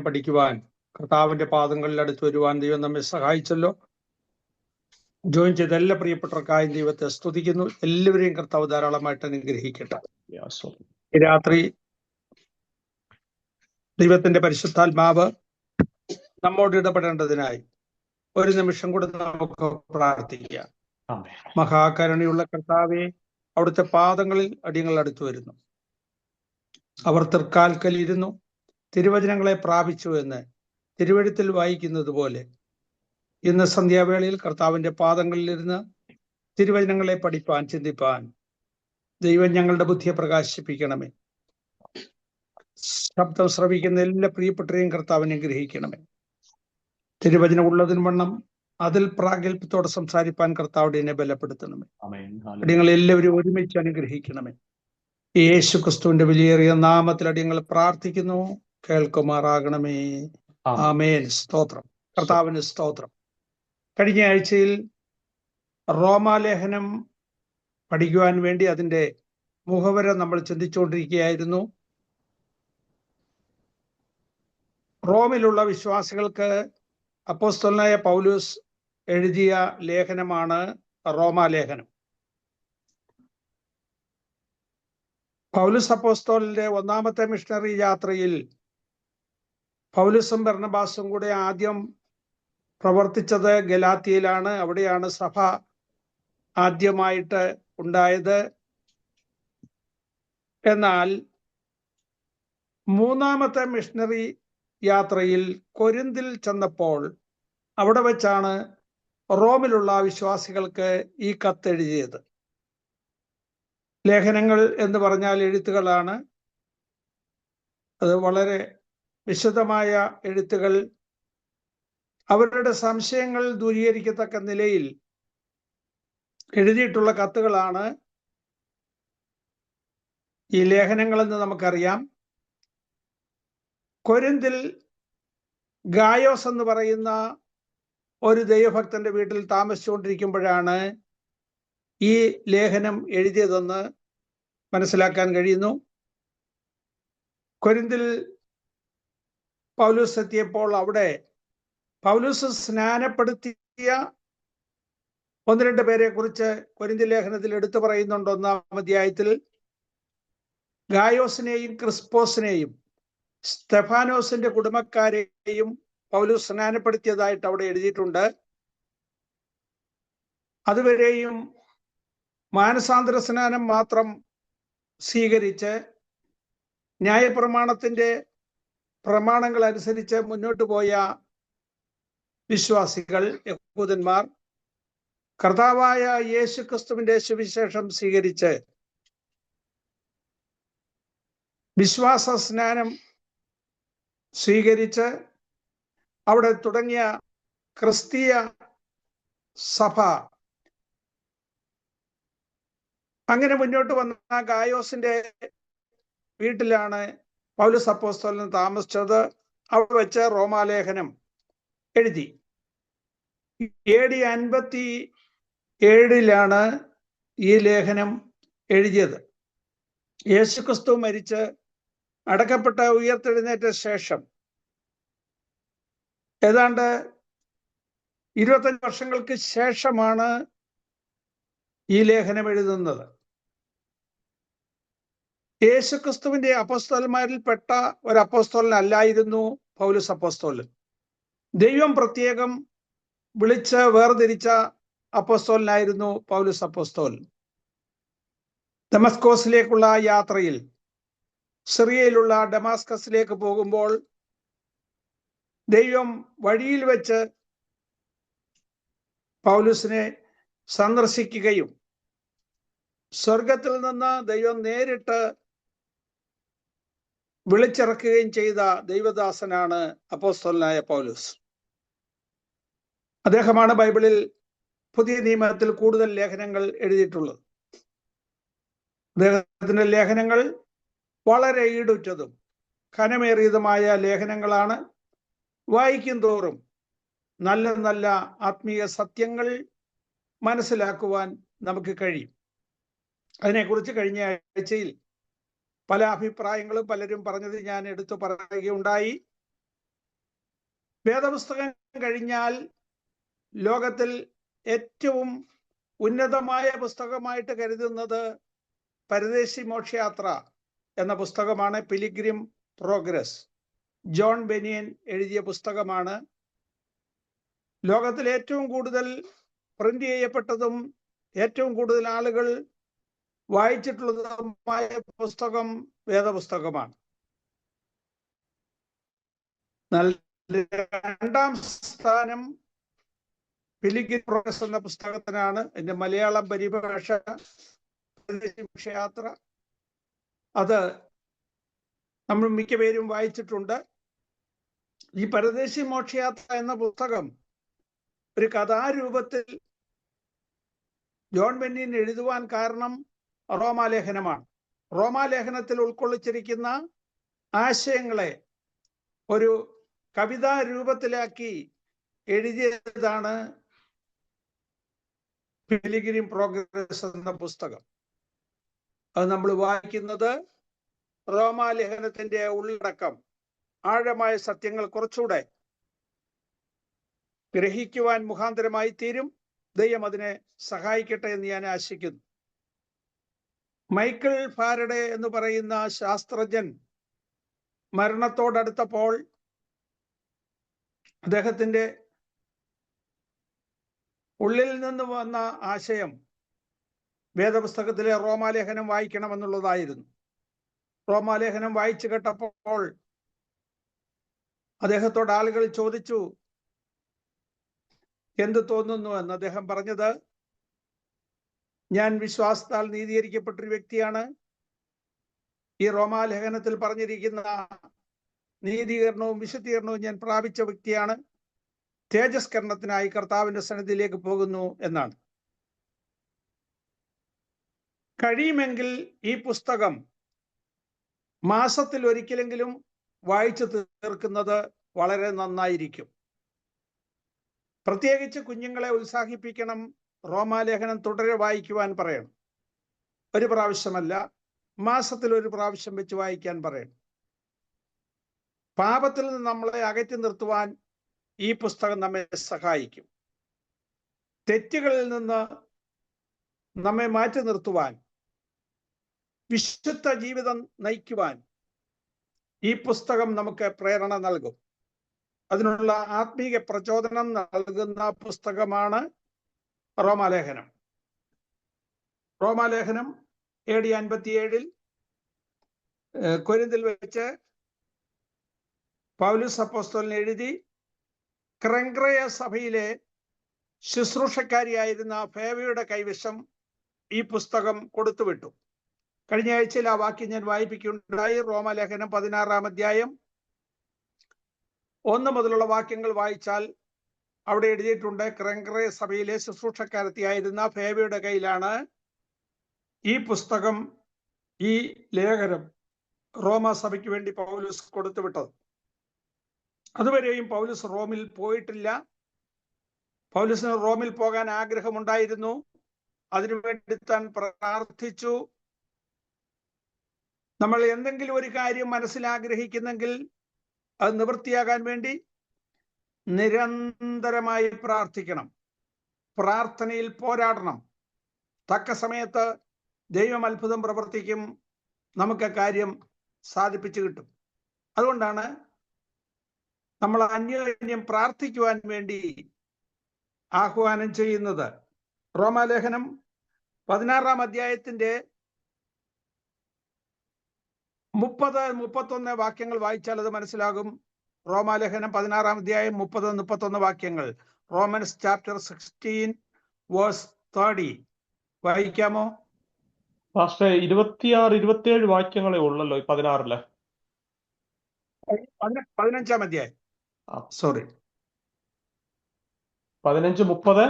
പഠിക്കുവാൻ കർത്താവിന്റെ പാദങ്ങളിൽ അടുത്ത് വരുവാൻ ദൈവം നമ്മെ സഹായിച്ചല്ലോ. ജോയിൻ ചെയ്ത എല്ലാ പ്രിയപ്പെട്ടവർക്കായും ദൈവത്തെ സ്തുതിക്കുന്നു. എല്ലാവരെയും കർത്താവ് ധാരാളമായിട്ട് അനുഗ്രഹിക്കട്ടെ. ഈ രാത്രി ദൈവത്തിന്റെ പരിശുദ്ധാത്മാവ് നമ്മോട് ഇടപെടേണ്ടതിനായി ഒരു നിമിഷം കൂടെ നമുക്ക് പ്രാർത്ഥിക്കാം. മഹാകരുണയുള്ള കർത്താവെ, അവിടുത്തെ പാദങ്ങളിൽ അടിയങ്ങൾ അടുത്തു വരുന്നു. അവർ തൃക്കാൽക്കൽ ഇരുന്നു തിരുവചനങ്ങളെ പ്രാപിച്ചു എന്ന് തിരുവെഴുത്തിൽ വായിക്കുന്നത് പോലെ ഇന്ന് സന്ധ്യാവേളയിൽ കർത്താവിന്റെ പാദങ്ങളിലിരുന്ന് തിരുവചനങ്ങളെ പഠിപ്പാൻ, ചിന്തിപ്പാൻ ദൈവം ഞങ്ങളുടെ ബുദ്ധിയെ പ്രകാശിപ്പിക്കണമേ. ശബ്ദം ശ്രവിക്കുന്ന എല്ലാ പ്രിയപ്പെട്ടവരെയും കർത്താവിനെ ഗ്രഹിക്കണമേ. തിരുവചനം ഉള്ളതിന് വണ്ണം അതിൽ പ്രാഗൽഭ്യത്തോടെ സംസാരിപ്പാൻ കർത്താവിടെ എന്നെ ബലപ്പെടുത്തണമേ. അടിയങ്ങൾ എല്ലാവരും ഒരുമിച്ച് അനുഗ്രഹിക്കണമേ. യേശു ക്രിസ്തുവിന്റെ വിലയേറിയ നാമത്തിൽ അടിയങ്ങൾ പ്രാർത്ഥിക്കുന്നു, കേൾക്കുമാറാകണമേ. ആമേൻ. സ്തോത്രം, കർത്താവിന് സ്തോത്രം. കഴിഞ്ഞ ആഴ്ചയിൽ റോമാലേഖനം പഠിക്കുവാൻ വേണ്ടി അതിന്റെ മുഖവര നമ്മൾ ചിന്തിച്ചുകൊണ്ടിരിക്കുകയായിരുന്നു. റോമിലുള്ള വിശ്വാസികൾക്ക് അപ്പോസ്തലനായ പൗലോസ് എഴുതിയ ലേഖനമാണ് റോമാലേഖനം. പൗലോസ് അപ്പോസ്തലന്റെ ഒന്നാമത്തെ മിഷണറി യാത്രയിൽ പൗലോസും ബർന്നബാസും കൂടെ ആദ്യം പ്രവർത്തിച്ചത് ഗലാത്യയിലാണ്. അവിടെയാണ് സഭ ആദ്യമായിട്ട് ഉണ്ടായത്. എന്നാൽ മൂന്നാമത്തെ മിഷണറി യാത്രയിൽ കൊരിന്തിൽ ചെന്നപ്പോൾ അവിടെ വെച്ചാണ് റോമിലുള്ള വിശ്വാസികൾക്ക് ഈ കത്തെഴുതിയത്. ലേഖനങ്ങൾ എന്ന് പറഞ്ഞാൽ എഴുത്തുകളാണ്. അത് വളരെ വിശദമായ എഴുത്തുകൾ. അവരുടെ സംശയങ്ങൾ ദൂരീകരിക്കത്തക്ക നിലയിൽ എഴുതിയിട്ടുള്ള കത്തുകളാണ് ഈ ലേഖനങ്ങളെന്ന് നമുക്കറിയാം. കൊരിന്തിൽ ഗായോസ് എന്ന് പറയുന്ന ഒരു ദൈവഭക്തന്റെ വീട്ടിൽ താമസിച്ചുകൊണ്ടിരിക്കുമ്പോഴാണ് ഈ ലേഖനം എഴുതിയതെന്ന് മനസ്സിലാക്കാൻ കഴിയുന്നു. കൊരിന്തിൽ പൗലോസ് എത്തിയപ്പോൾ അവിടെ പൗലോസ് സ്നാനപ്പെടുത്തിയ ഒന്ന് രണ്ട് പേരെ കുറിച്ച് കൊരിന്തി ലേഖനത്തിൽ എടുത്തു പറയുന്നുണ്ട്. ഒന്നാം അധ്യായത്തിൽ ഗായോസിനെയും ക്രിസ്പോസിനെയും സ്തെഫാനോസിന്റെ കുടുംബക്കാരെയും പൗലോസ് സ്നാനപ്പെടുത്തിയതായിട്ട് അവിടെ എഴുതിയിട്ടുണ്ട്. അതുവരെയും മാനസാന്തര സ്നാനം മാത്രം സ്വീകരിച്ച് ന്യായപ്രമാണത്തിന്റെ പ്രമാണങ്ങൾ അനുസരിച്ച് മുന്നോട്ട് പോയ വിശ്വാസികൾ, യഹൂദന്മാർ, കർത്താവായ യേശു ക്രിസ്തുവിന്റെ സുവിശേഷം സ്വീകരിച്ച് വിശ്വാസ സ്നാനം സ്വീകരിച്ച് അവിടെ തുടങ്ങിയ ക്രിസ്തീയ സഭ അങ്ങനെ മുന്നോട്ട് വന്ന ഗായോസിന്റെ വീട്ടിലാണ് പൗലോസ് അപ്പോസ്തലൻ താമസിച്ചത്. അവിടെ വെച്ച് റോമാലേഖനം എഴുതി. AD 57 ഈ ലേഖനം എഴുതിയത്. യേശുക്രിസ്തു മരിച്ച് അടക്കപ്പെട്ട ഉയർത്തെഴുന്നേറ്റ ശേഷം ഏതാണ്ട് 25 വർഷങ്ങൾക്ക് ശേഷമാണ് ഈ ലേഖനം എഴുതുന്നത്. യേശുക്രിസ്തുവിന്റെ അപ്പോസ്തലന്മാരിൽപ്പെട്ട ഒരു അപ്പോസ്തലനല്ലായിരുന്നു പൗലോസ് അപ്പോസ്തലൻ. ദൈവം പ്രത്യേകം വിളിച്ച് വേർതിരിച്ച അപ്പോസ്തലനായിരുന്നു പൗലോസ് അപ്പോസ്തലൻ. ദമസ്കോസിലേക്കുള്ള യാത്രയിൽ സിറിയയിലുള്ള ഡമാസ്കസിലേക്ക് പോകുമ്പോൾ ദൈവം വഴിയിൽ വെച്ച് പൗലോസിനെ സന്ദർശിക്കുകയും സ്വർഗത്തിൽ നിന്ന് ദൈവം നേരിട്ട് വിളിച്ചിറക്കുകയും ചെയ്ത ദൈവദാസനാണ് അപ്പോസ്തലനായ പൗലോസ്. അദ്ദേഹമാണ് ബൈബിളിൽ പുതിയ നിയമത്തിൽ കൂടുതൽ ലേഖനങ്ങൾ എഴുതിയിട്ടുള്ളത്. അദ്ദേഹത്തിന്റെ ലേഖനങ്ങൾ വളരെ ഈടുറ്റതും ഘനമേറിയതുമായ ലേഖനങ്ങളാണ്. വായിക്കും തോറും നല്ല നല്ല ആത്മീയ സത്യങ്ങൾ മനസ്സിലാക്കുവാൻ നമുക്ക് കഴിയും. അതിനെക്കുറിച്ച് കഴിഞ്ഞ ആഴ്ചയിൽ പല അഭിപ്രായങ്ങളും പലരും പറഞ്ഞത് ഞാൻ എടുത്തു പറയുകയുണ്ടായി. വേദപുസ്തകം കഴിഞ്ഞാൽ ലോകത്തിൽ ഏറ്റവും ഉന്നതമായ പുസ്തകമായിട്ട് കരുതുന്നത് പരദേശി മോക്ഷയാത്ര എന്ന പുസ്തകമാണ്. പിലിഗ്രിം പ്രോഗ്രസ്, ജോൺ ബെനിയൻ എഴുതിയ പുസ്തകമാണ്. ലോകത്തിൽ ഏറ്റവും കൂടുതൽ പ്രിന്റ് ചെയ്യപ്പെട്ടതും ഏറ്റവും കൂടുതൽ ആളുകൾ വായിച്ചിട്ടുള്ളതുമായ പുസ്തകം വേദപുസ്തകമാണ്. രണ്ടാം സ്ഥാനം പിലിഗ്രിം പ്രോഗ്രസ് എന്ന പുസ്തകത്തിനാണ്. അതിന്റെ മലയാളം പരിഭാഷ യാത്ര. അത് നമ്മൾ മിക്കപേരും വായിച്ചിട്ടുണ്ട്. ഈ പരദേശി മോക്ഷയാത്ര എന്ന പുസ്തകം ഒരു കഥാരൂപത്തിൽ ജോൺ ബെന്യൻ എഴുതുവാൻ കാരണം റോമാലേഖനമാണ്. റോമാലേഖനത്തിൽ ഉൾക്കൊള്ളിച്ചിരിക്കുന്ന ആശയങ്ങളെ ഒരു കവിതാ രൂപത്തിലാക്കി എഴുതിയതാണ് പിലിഗ്രിം പ്രോഗ്രസ് എന്ന പുസ്തകം. അത് നമ്മൾ വായിക്കുന്നത് റോമാലേഖനത്തിന്റെ ഉള്ളടക്കം, ആഴമായ സത്യങ്ങൾ കുറച്ചുകൂടെ ഗ്രഹിക്കുവാൻ മുഖാന്തരമായി തീരും. ദൈവം അതിനെ സഹായിക്കട്ടെ എന്ന് ഞാൻ ആശിക്കുന്നു. മൈക്കിൾ ഫാരഡെ എന്ന് പറയുന്ന ശാസ്ത്രജ്ഞൻ മരണത്തോടടുത്തപ്പോൾ അദ്ദേഹത്തിന്റെ ഉള്ളിൽ നിന്ന് വന്ന ആശയം വേദപുസ്തകത്തിലെ റോമാലേഖനം വായിക്കണമെന്നുള്ളതായിരുന്നു. റോമാലേഖനം വായിച്ചു കേട്ടപ്പോൾ അദ്ദേഹത്തോട് ആളുകൾ ചോദിച്ചു, എന്ത് തോന്നുന്നു എന്ന്. അദ്ദേഹം പറഞ്ഞത്, ഞാൻ വിശ്വാസത്താൽ നീതീകരിക്കപ്പെട്ടൊരു വ്യക്തിയാണ്. ഈ റോമാലേഖനത്തിൽ പറഞ്ഞിരിക്കുന്ന നീതീകരണവും വിശുദ്ധീകരണവും ഞാൻ പ്രാപിച്ച വ്യക്തിയാണ്. തേജസ്കരണത്തിനായി കർത്താവിന്റെ സന്നിധിയിലേക്ക് പോകുന്നു എന്നാണ്. കഴിയുമെങ്കിൽ ഈ പുസ്തകം മാസത്തിൽ ഒരിക്കലെങ്കിലും വായിച്ചു തീർക്കുന്നത് വളരെ നന്നായിരിക്കും. പ്രത്യേകിച്ച് കുഞ്ഞുങ്ങളെ ഉത്സാഹിപ്പിക്കണം. റോമാലേഖനം തുടരെ വായിക്കുവാൻ പറയണം. ഒരു പ്രാവശ്യമല്ല, മാസത്തിൽ ഒരു പ്രാവശ്യം വെച്ച് വായിക്കാൻ പറയണം. പാപത്തിൽ നിന്ന് നമ്മളെ അകറ്റി നിർത്തുവാൻ ഈ പുസ്തകം നമ്മെ സഹായിക്കും. തെറ്റുകളിൽ നിന്ന് നമ്മെ മാറ്റി നിർത്തുവാൻ, വിശുദ്ധ ജീവിതം നയിക്കുവാൻ ഈ പുസ്തകം നമുക്ക് പ്രേരണ നൽകും. അതിനുള്ള ആത്മീയ പ്രചോദനം നൽകുന്ന പുസ്തകമാണ് റോമാലേഖനം. റോമാലേഖനം AD 57 കൊരിന്തിൽ വെച്ച് പൗലോസ് അപ്പോസ്തലൻ എഴുതി ക്രെങ്ക്രയ സഭയിലെ ശുശ്രൂഷക്കാരിയായിരുന്ന ഫേവയുടെ കൈവശം ഈ പുസ്തകം കൊടുത്തുവിട്ടു. കഴിഞ്ഞ ആഴ്ചയിൽ ആ വാക്യം ഞാൻ വായിപ്പിക്കുകയുണ്ടായി. റോമാലേഖനം 16-ാം അധ്യായം 1 മുതലുള്ള വാക്യങ്ങൾ വായിച്ചാൽ അവിടെ എഴുതിയിട്ടുണ്ട്, ക്രെങ്ക്രയ സഭയിലെ ശുശ്രൂഷക്കാരത്തിയായിരുന്ന ഫേവയുടെ കയ്യിലാണ് ഈ പുസ്തകം, ഈ ലേഖനം റോമാ സഭയ്ക്ക് വേണ്ടി പൗലോസ് കൊടുത്തുവിട്ടത്. അതുവരെയും പൗലോസ് റോമിൽ പോയിട്ടില്ല. പൗലോസിന് റോമിൽ പോകാൻ ആഗ്രഹമുണ്ടായിരുന്നു. അതിനുവേണ്ടി താൻ പ്രാർത്ഥിച്ചു. നമ്മൾ എന്തെങ്കിലും ഒരു കാര്യം മനസ്സിലാഗ്രഹിക്കുന്നെങ്കിൽ അത് നിവൃത്തിയാകാൻ വേണ്ടി നിരന്തരമായി പ്രാർത്ഥിക്കണം. പ്രാർത്ഥനയിൽ പോരാടണം. തക്ക സമയത്ത് ദൈവം അത്ഭുതം പ്രവർത്തിക്കും. നമുക്ക് കാര്യം സാധിപ്പിച്ചു കിട്ടും. അതുകൊണ്ടാണ് നമ്മൾ അന്യോന്യം പ്രാർത്ഥിക്കുവാൻ വേണ്ടി ആഹ്വാനം ചെയ്യുന്നത്. റോമാലേഖനം 16-ാം അധ്യായത്തിന്റെ 30-31 വാക്യങ്ങൾ വായിച്ചാൽ അത് മനസ്സിലാകും. റോമാലേഖനം 16-ാം അധ്യായം 30-31 വാക്യങ്ങൾ. റോമൻസ് ചാപ്റ്റർ 16 വേഴ്സ് 30 വായിക്കാമോ? 26-27 വാക്യങ്ങളെ ഉള്ളല്ലോ 16-ല്. 15-ാം അധ്യായം, സോറി, 15-30.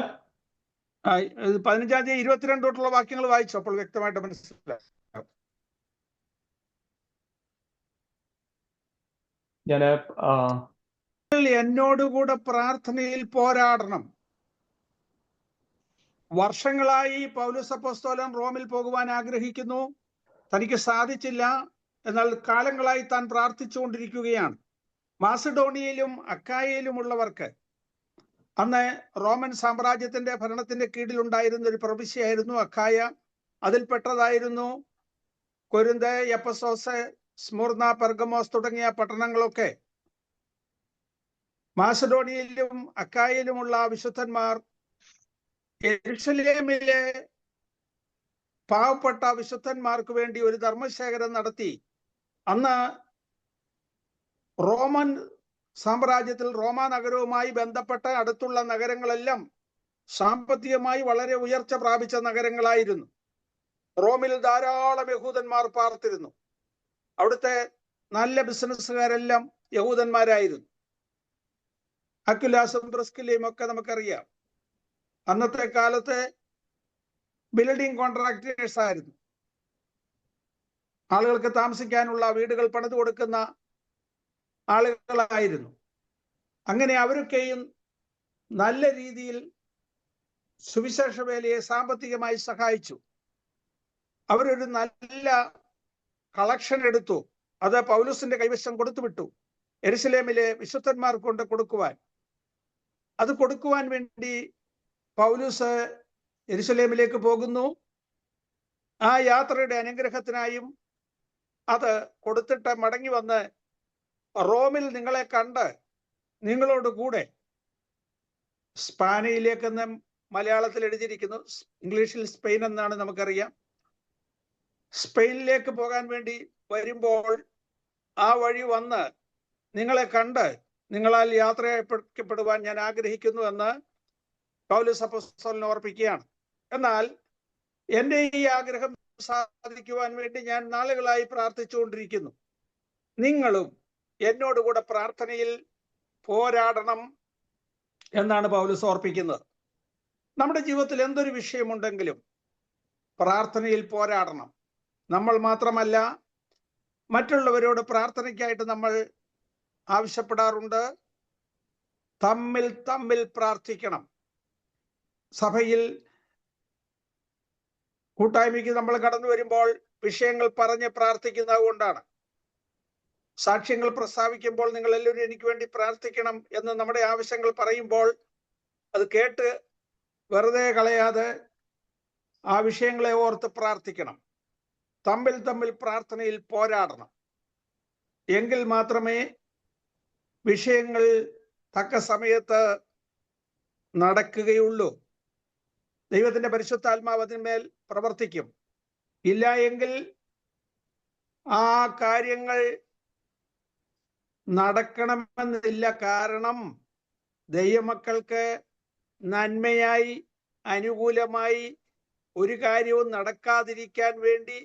15-ാം അധ്യായം 22 തൊട്ടുള്ള വാക്യങ്ങൾ വായിച്ചു. അപ്പോൾ വ്യക്തമായിട്ട് മനസ്സിലാവും. എന്നോടുകൂടെ പ്രാർത്ഥനയിൽ പോരാടണം. വർഷങ്ങളായി പൗലോസ് അപ്പോസ്തലൻ റോമിൽ പോകുവാൻ ആഗ്രഹിക്കുന്നു. തനിക്ക് സാധിച്ചില്ല. എന്നാൽ കാലങ്ങളായി താൻ പ്രാർത്ഥിച്ചുകൊണ്ടിരിക്കുകയാണ്. മാസിഡോണിയയിലും അക്കായയിലുമുള്ളവർക്ക് അന്ന് റോമൻ സാമ്രാജ്യത്തിന്റെ ഭരണത്തിന്റെ കീഴിലുണ്ടായിരുന്ന ഒരു പ്രവിശ്യയായിരുന്നു അക്കായ. അതിൽപ്പെട്ടതായിരുന്നു കൊരിന്ത്, എഫെസോസ്, സ്മുർന, പെർഗമോസ് തുടങ്ങിയ പട്ടണങ്ങളൊക്കെ. മാസിഡോണിയയിലും അക്കായയിലുമുള്ള വിശുദ്ധന്മാർ യെരുശലേമിലെ പാവപ്പെട്ട വിശുദ്ധന്മാർക്ക് വേണ്ടി ഒരു ധർമ്മശേഖരം നടത്തി. അന്ന് റോമൻ സാമ്രാജ്യത്തിൽ റോമാ നഗരവുമായി ബന്ധപ്പെട്ട അടുത്തുള്ള നഗരങ്ങളെല്ലാം സാമ്പത്തികമായി വളരെ ഉയർച്ച പ്രാപിച്ച നഗരങ്ങളായിരുന്നു. റോമിൽ ധാരാളം യഹൂദന്മാർ പാർത്തിരുന്നു. അവിടുത്തെ നല്ല ബിസിനസ്സുകാരെല്ലാം യഹൂദന്മാരായിരുന്നു. അക്വിലാസും പ്രിസ്കില്ലയും ഒക്കെ നമുക്കറിയാം. അന്നത്തെ കാലത്തെ ബിൽഡിംഗ് കോൺട്രാക്ടേഴ്സ് ആയിരുന്നു. ആളുകൾക്ക് താമസിക്കാനുള്ള വീടുകൾ പണിതു കൊടുക്കുന്ന ആളുകളായിരുന്നു. അങ്ങനെ അവരൊക്കെയും നല്ല രീതിയിൽ സുവിശേഷ വേലയെ സാമ്പത്തികമായി സഹായിച്ചു. അവരൊരു നല്ല കളക്ഷൻ എടുത്തു. അത് പൗലോസിന്റെ കൈവശം കൊടുത്തുവിട്ടു, യെരുശലേമിലെ വിശുദ്ധന്മാർക്ക് കൊണ്ട് കൊടുക്കുവാൻ. അത് കൊടുക്കുവാൻ വേണ്ടി പൗലോസ് യെരുശലേമിലേക്ക് പോകുന്നു. ആ യാത്രയുടെ അനുഗ്രഹത്തിനായും അത് കൊടുത്തിട്ട് മടങ്ങി വന്ന് റോമിൽ നിങ്ങളെ കണ്ട് നിങ്ങളോട് കൂടെ, സ്പാനയിലേക്കെന്ന് മലയാളത്തിൽ എഴുതിയിരിക്കുന്നു, ഇംഗ്ലീഷിൽ സ്പെയിൻ എന്നാണ് നമുക്കറിയാം. സ്പെയിനിലേക്ക് പോകാൻ വേണ്ടി വരുമ്പോൾ ആ വഴി വന്ന് നിങ്ങളെ കണ്ട് നിങ്ങളാൽ യാത്രയപ്പെടുവാൻ ഞാൻ ആഗ്രഹിക്കുന്നു എന്ന് പൗലോസ് അപ്പോസ്തലൻ ഓർപ്പിക്കുകയാണ്. എന്നാൽ എൻ്റെ ഈ ആഗ്രഹം സാധിക്കുവാൻ വേണ്ടി ഞാൻ നാളുകളായി പ്രാർത്ഥിച്ചുകൊണ്ടിരിക്കുന്നു. നിങ്ങളും എന്നോടുകൂടെ പ്രാർത്ഥനയിൽ പോരാടണം എന്നാണ് പൗലോസ് ഓർപ്പിക്കുന്നത്. നമ്മുടെ ജീവിതത്തിൽ എന്തൊരു വിഷയമുണ്ടെങ്കിലും പ്രാർത്ഥനയിൽ പോരാടണം. നമ്മൾ മാത്രമല്ല, മറ്റുള്ളവരോട് പ്രാർത്ഥനയ്ക്കായിട്ട് നമ്മൾ ആവശ്യപ്പെടാറുണ്ട്. തമ്മിൽ തമ്മിൽ പ്രാർത്ഥിക്കണം. സഭയിൽ കൂട്ടായ്മയ്ക്ക് നമ്മൾ കടന്നു വരുമ്പോൾ വിഷയങ്ങൾ പറഞ്ഞ് പ്രാർത്ഥിക്കുന്നത് കൊണ്ടാണ്. സാക്ഷ്യങ്ങൾ പ്രസ്താവിക്കുമ്പോൾ നിങ്ങൾ എല്ലാവരും എനിക്ക് വേണ്ടി പ്രാർത്ഥിക്കണം എന്ന് നമ്മുടെ ആവശ്യങ്ങൾ പറയുമ്പോൾ അത് കേട്ട് വെറുതെ കളയാതെ ആ വിഷയങ്ങളെ ഓർത്ത് പ്രാർത്ഥിക്കണം. തമ്മിൽ തമ്മിൽ പ്രാർത്ഥനയിൽ പോരാടണം. എങ്കിൽ മാത്രമേ വിഷയങ്ങൾ തക്ക സമയത്ത് നടക്കുകയുള്ളൂ. ദൈവത്തിന്റെ പരിശുദ്ധാത്മാവ് അതിന്മേൽ പ്രവർത്തിക്കും. ഇല്ല എങ്കിൽ ആ കാര്യങ്ങൾ നടക്കണമെന്നില്ല. കാരണം ദൈവമക്കൾക്ക് നന്മയായി അനുകൂലമായി ഒരു കാര്യവും നടക്കാതിരിക്കാൻ വേണ്ടി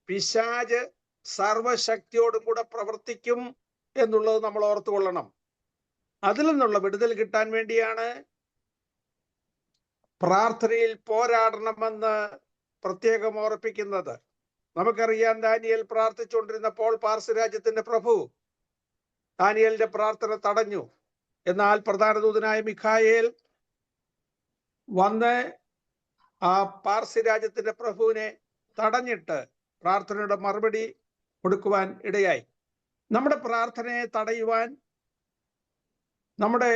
പിശാച് സർവശക്തിയോടും കൂടെ പ്രവർത്തിക്കും എന്നുള്ളത് നമ്മൾ ഓർത്തുകൊള്ളണം. അതിൽ നിന്നുള്ള വിടുതൽ കിട്ടാൻ വേണ്ടിയാണ് പ്രാർത്ഥനയിൽ പോരാടണമെന്ന് പ്രത്യേകം ഓർപ്പിക്കുന്നത്. നമുക്കറിയാം, ദാനിയേൽ പ്രാർത്ഥിച്ചുകൊണ്ടിരുന്നപ്പോൾ പാർസ് രാജ്യത്തിന്റെ പ്രഭു ദാനിയേലിന്റെ പ്രാർത്ഥന തടഞ്ഞു. എന്നാൽ പ്രധാന ദൂതനായ മിഖായേൽ വന്ന് ആ പാർസി രാജ്യത്തിന്റെ പ്രഭുവിനെ തടഞ്ഞിട്ട് പ്രാർത്ഥനയുടെ മറുപടി കൊടുക്കുവാൻ ഇടയായി. നമ്മുടെ പ്രാർത്ഥനയെ തടയുവാൻ, നമ്മുടെ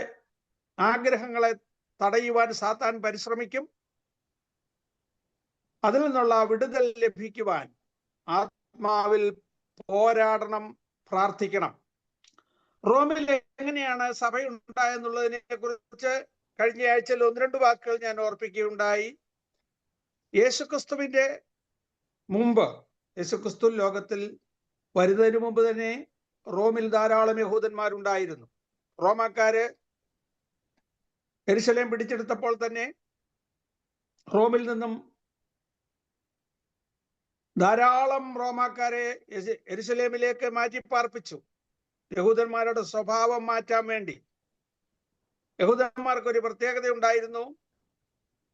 ആഗ്രഹങ്ങളെ തടയുവാൻ സാത്താൻ പരിശ്രമിക്കും. അതിൽ നിന്നുള്ള വിടുതൽ ലഭിക്കുവാൻ ആത്മാവിൽ പോരാടണം, പ്രാർത്ഥിക്കണം. റോമിൽ എങ്ങനെയാണ് സഭയുണ്ടായെന്നുള്ളതിനെ കുറിച്ച് കഴിഞ്ഞ ആഴ്ചയിൽ 1-2 വാക്കുകൾ ഞാൻ ഓർപ്പിക്കുകയുണ്ടായി. യേശുക്രിസ്തുവിന്റെ മുമ്പ്, യേശുക്രിസ്തു ലോകത്തിൽ വരുന്നതിന് മുമ്പ് തന്നെ റോമിൽ ധാരാളം യഹൂദന്മാരുണ്ടായിരുന്നു. റോമാക്കാര് യെരുശലേം പിടിച്ചെടുത്തപ്പോൾ തന്നെ റോമിൽ നിന്നും ധാരാളം റോമാക്കാരെ യെരുശലേമിലേക്ക് മാറ്റിപ്പാർപ്പിച്ചു. യഹൂദന്മാരുടെ സ്വഭാവം മാറ്റാൻ വേണ്ടി. യഹൂദന്മാർക്ക് ഒരു പ്രത്യേകത ഉണ്ടായിരുന്നു.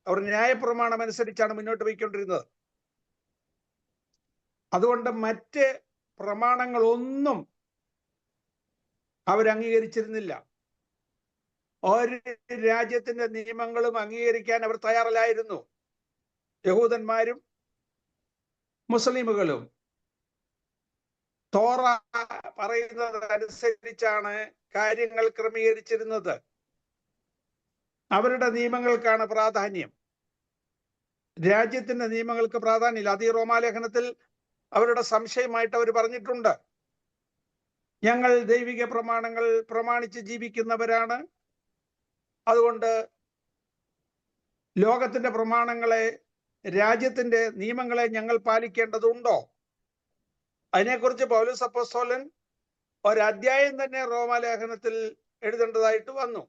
അവർ ന്യായപ്രമാണം അനുസരിച്ചാണ് മുന്നോട്ട് പോയിക്കൊണ്ടിരുന്നത്. അതുകൊണ്ട് മറ്റ് പ്രമാണങ്ങളൊന്നും അവരംഗീകരിച്ചിരുന്നില്ല. ഒരു രാജ്യത്തിന്റെ നിയമങ്ങളും അംഗീകരിക്കാൻ അവർ തയ്യാറല്ലായിരുന്നു. യഹൂദന്മാരും മുസ്ലിമുകളും തോറ പറയുന്നത് അനുസരിച്ചാണ് കാര്യങ്ങൾ ക്രമീകരിച്ചിരുന്നത്. അവരുടെ നിയമങ്ങൾക്കാണ് പ്രാധാന്യം, രാജ്യത്തിന്റെ നിയമങ്ങൾക്ക് പ്രാധാന്യമില്ല. അത് ഈ റോമാലേഖനത്തിൽ അവരുടെ സംശയമായിട്ട് അവർ പറഞ്ഞിട്ടുണ്ട്. ഞങ്ങൾ ദൈവിക പ്രമാണങ്ങൾ പ്രമാണിച്ച് ജീവിക്കുന്നവരാണ്, അതുകൊണ്ട് ലോകത്തിന്റെ പ്രമാണങ്ങളെ, രാജ്യത്തിന്റെ നിയമങ്ങളെ ഞങ്ങൾ പാലിക്കേണ്ടതുണ്ടോ? അതിനെക്കുറിച്ച് പൗലോസ് അപ്പോസ്തലൻ ഒരധ്യായം തന്നെ റോമാലേഖനത്തിൽ എഴുതേണ്ടതായിട്ട് വന്നു.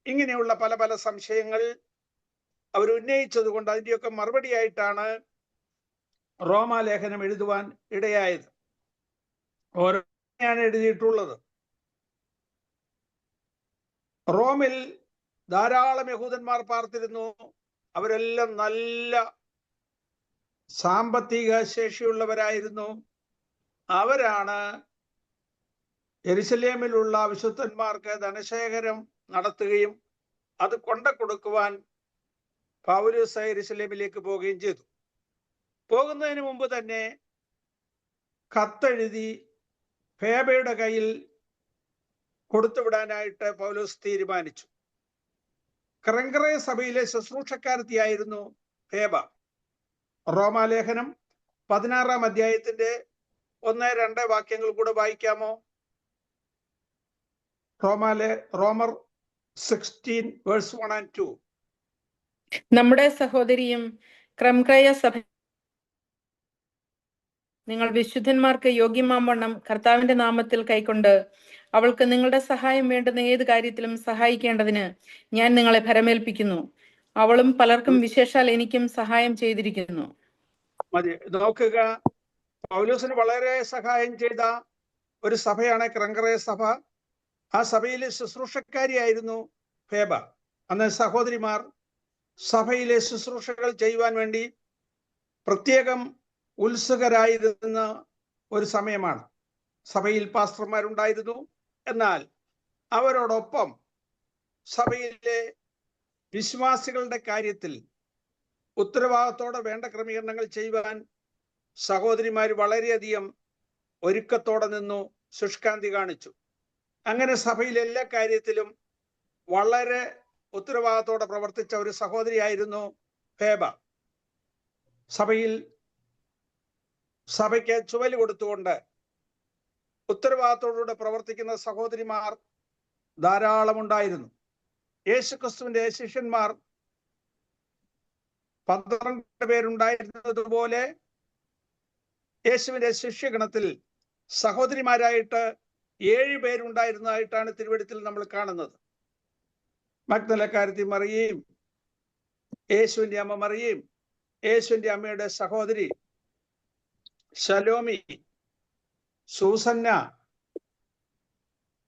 ഇങ്ങനെയുള്ള പല പല സംശയങ്ങൾ അവർ ഉന്നയിച്ചത് കൊണ്ട് അതിൻ്റെയൊക്കെ മറുപടിയായിട്ടാണ് റോമാലേഖനം എഴുതുവാൻ ഇടയായത്. ഓരോയാണ് എഴുതിയിട്ടുള്ളത്. റോമിൽ ധാരാളം യഹൂദന്മാർ പാർത്തിരുന്നു. അവരെല്ലാം നല്ല സാമ്പത്തിക ശേഷിയുള്ളവരായിരുന്നു. അവരാണ് യെരുശലേമിലുള്ള വിശുദ്ധന്മാർക്ക് ധനശേഖരം നടത്തുകയും അത് കൊടുക്കുവാൻ പൗലോസ് യെരുശലേമിലേക്ക് പോവുകയും ചെയ്തു. പോകുന്നതിന് മുമ്പ് തന്നെ കത്തെഴുതി ഫേബയുടെ കയ്യിൽ കൊടുത്തുവിടാനായിട്ട് പൗലോസ് തീരുമാനിച്ചു. ക്രെങ്കറെ സഭയിലെ ശുശ്രൂഷക്കാരത്തിയായിരുന്നു ഫേബ. റോമാലേഖനം 16-ാം അധ്യായത്തിന്റെ 1-2 വാക്യങ്ങൾ കൂടെ വായിക്കാമോ? റോമർ 16 verse 1 and 2. നമ്മുടെ സഹോദരിയും ക്രംക്രയ സഭ നിങ്ങൾ വിശുദ്ധന്മാർക്ക് യോഗ്യമാവണ്ണം കർത്താവിന്റെ നാമത്തിൽ കൈക്കൊണ്ട് അവൾക്ക് നിങ്ങളുടെ സഹായം വേണ്ടുന്ന ഏത് കാര്യത്തിലും സഹായിക്കേണ്ടതിന് ഞാൻ നിങ്ങളെ ഭരമേൽപ്പിക്കുന്നു. അവളും പലർക്കും വിശേഷാൽ എനിക്കും സഹായം ചെയ്തിരിക്കുന്നു. മതി നോക്കുക, പൗലോസിന് വളരെ സഹായം ചെയ്ത ഒരു സഭയാണ് ക്രങ്കറെ സഭ. ആ സഭയിലെ ശുശ്രൂഷക്കാരിയായിരുന്നു ഫേബ. അന്ന് സഹോദരിമാർ സഭയിലെ ശുശ്രൂഷകൾ ചെയ്യുവാൻ വേണ്ടി പ്രത്യേകം ഉത്സുകരായിരുന്ന ഒരു സമയമാണ്. സഭയിൽ പാസ്റ്റർമാരുണ്ടായിരുന്നു, എന്നാൽ അവരോടൊപ്പം സഭയിലെ വിശ്വാസികളുടെ കാര്യത്തിൽ ഉത്തരവാദിത്തോടെ വേണ്ട ക്രമീകരണങ്ങൾ ചെയ്യുവാൻ സഹോദരിമാർ വളരെയധികം ഒരുക്കത്തോടെ നിന്നു, ശുഷ്കാന്തി കാണിച്ചു. അങ്ങനെ സഭയിലെ എല്ലാ കാര്യത്തിലും വളരെ ഉത്തരവാദിത്തോടെ പ്രവർത്തിച്ച ഒരു സഹോദരിയായിരുന്നു ഫേബ. സഭയ്ക്ക് ചുവല് കൊടുത്തുകൊണ്ട് ഉത്തരവാദിത്തോടുകൂടെ പ്രവർത്തിക്കുന്ന സഹോദരിമാർ ധാരാളം ഉണ്ടായിരുന്നു. യേശുക്രിസ്തുവിന്റെ ശിഷ്യന്മാർ 12 പേരുണ്ടായിരുന്നത് പോലെ യേശുവിന്റെ ശിഷ്യഗണത്തിൽ സഹോദരിമാരായിട്ട് 7 പേരുണ്ടായിരുന്നതായിട്ടാണ് തിരുവെഴുത്തിൽ നമ്മൾ കാണുന്നത്. മഗ്ദലക്കാരത്തി മറിയയും, യേശുവിന്റെ അമ്മ മറിയയും, യേശുവിന്റെ അമ്മയുടെ സഹോദരി ശലോമി, സൂസന്ന,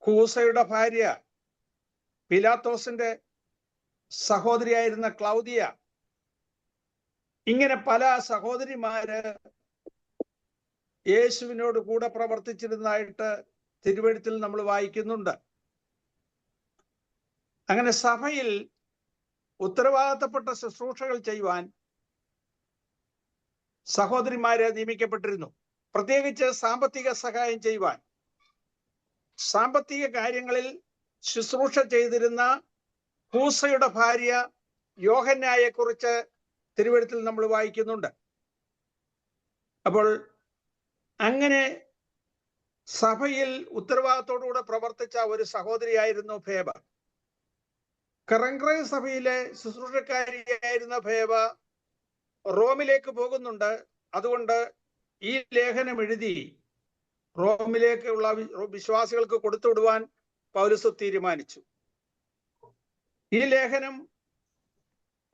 കൂസയുടെ ഭാര്യ, പിലാത്തോസിന്റെ സഹോദരിയായിരുന്ന ക്ലൗദിയ, ഇങ്ങനെ പല സഹോദരിമാര് യേശുവിനോട് കൂടെ പ്രവർത്തിച്ചിരുന്നതായിട്ട് തിരുവെഴുത്തിൽ നമ്മൾ വായിക്കുന്നുണ്ട്. അങ്ങനെ സഭയിൽ ഉത്തരവാദിത്തപ്പെട്ട ശുശ്രൂഷകൾ ചെയ്യുവാൻ സഹോദരിമാരെ നിയമിക്കപ്പെട്ടിരുന്നു. പ്രത്യേകിച്ച് സാമ്പത്തിക സഹായം ചെയ്യുവാൻ. സാമ്പത്തിക കാര്യങ്ങളിൽ ശുശ്രൂഷ ചെയ്തിരുന്ന ഹൂസയുടെ ഭാര്യ യോഹന്നായെ കുറിച്ച് തിരുവെഴുത്തിൽ നമ്മൾ വായിക്കുന്നുണ്ട്. അപ്പോൾ അങ്ങനെ സഭയിൽ ഉത്തരവാദിത്തോടുകൂടെ പ്രവർത്തിച്ച ഒരു സഹോദരിയായിരുന്നു ഫേബ. കറങ്ക്രൈ സഭയിലെ ശുശ്രൂഷക്കാരിയായിരുന്ന ഫേബ റോമിലേക്ക് പോകുന്നുണ്ട്. അതുകൊണ്ട് ഈ ലേഖനം എഴുതി റോമിലേക്കുള്ള വിശ്വാസികൾക്ക് കൊടുത്തുവിടുവാൻ പൗലോസ് തീരുമാനിച്ചു. ഈ ലേഖനം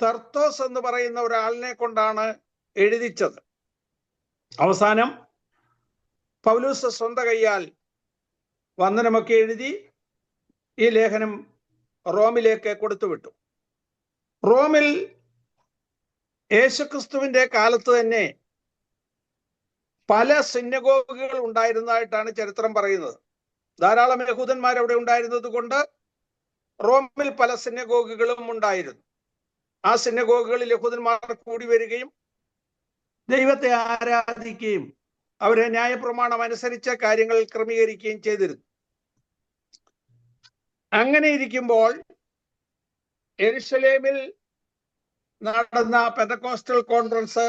തർത്തോസ് എന്ന് പറയുന്ന ഒരാളിനെ കൊണ്ടാണ് എഴുതിച്ചത്. അവസാനം പൗലോസ് സ്വന്തം കൈയാൽ വന്ദനമൊക്കെ എഴുതി ഈ ലേഖനം റോമിലേക്ക് കൊടുത്തുവിട്ടു. റോമിൽ യേശുക്രിസ്തുവിന്റെ കാലത്ത് തന്നെ പല സിനഗോഗുകൾ ഉണ്ടായിരുന്നതായിട്ടാണ് ചരിത്രം പറയുന്നത്. ധാരാളം യഹൂദന്മാർ അവിടെ ഉണ്ടായിരുന്നത് കൊണ്ട് റോമിൽ പല സിനഗോഗുകളും ഉണ്ടായിരുന്നു. ആ സിനഗോഗുകളിൽ യഹൂദന്മാർ കൂടി വരികയും ദൈവത്തെ ആരാധിക്കുകയും അവരെ ന്യായപ്രമാണം അനുസരിച്ച് കാര്യങ്ങൾ ക്രമീകരിക്കുകയും ചെയ്തിരുന്നു. അങ്ങനെ ഇരിക്കുമ്പോൾ യെരുശലേമിൽ നടന്ന പെന്തക്കോസ്റ്റൽ കോൺഫറൻസ്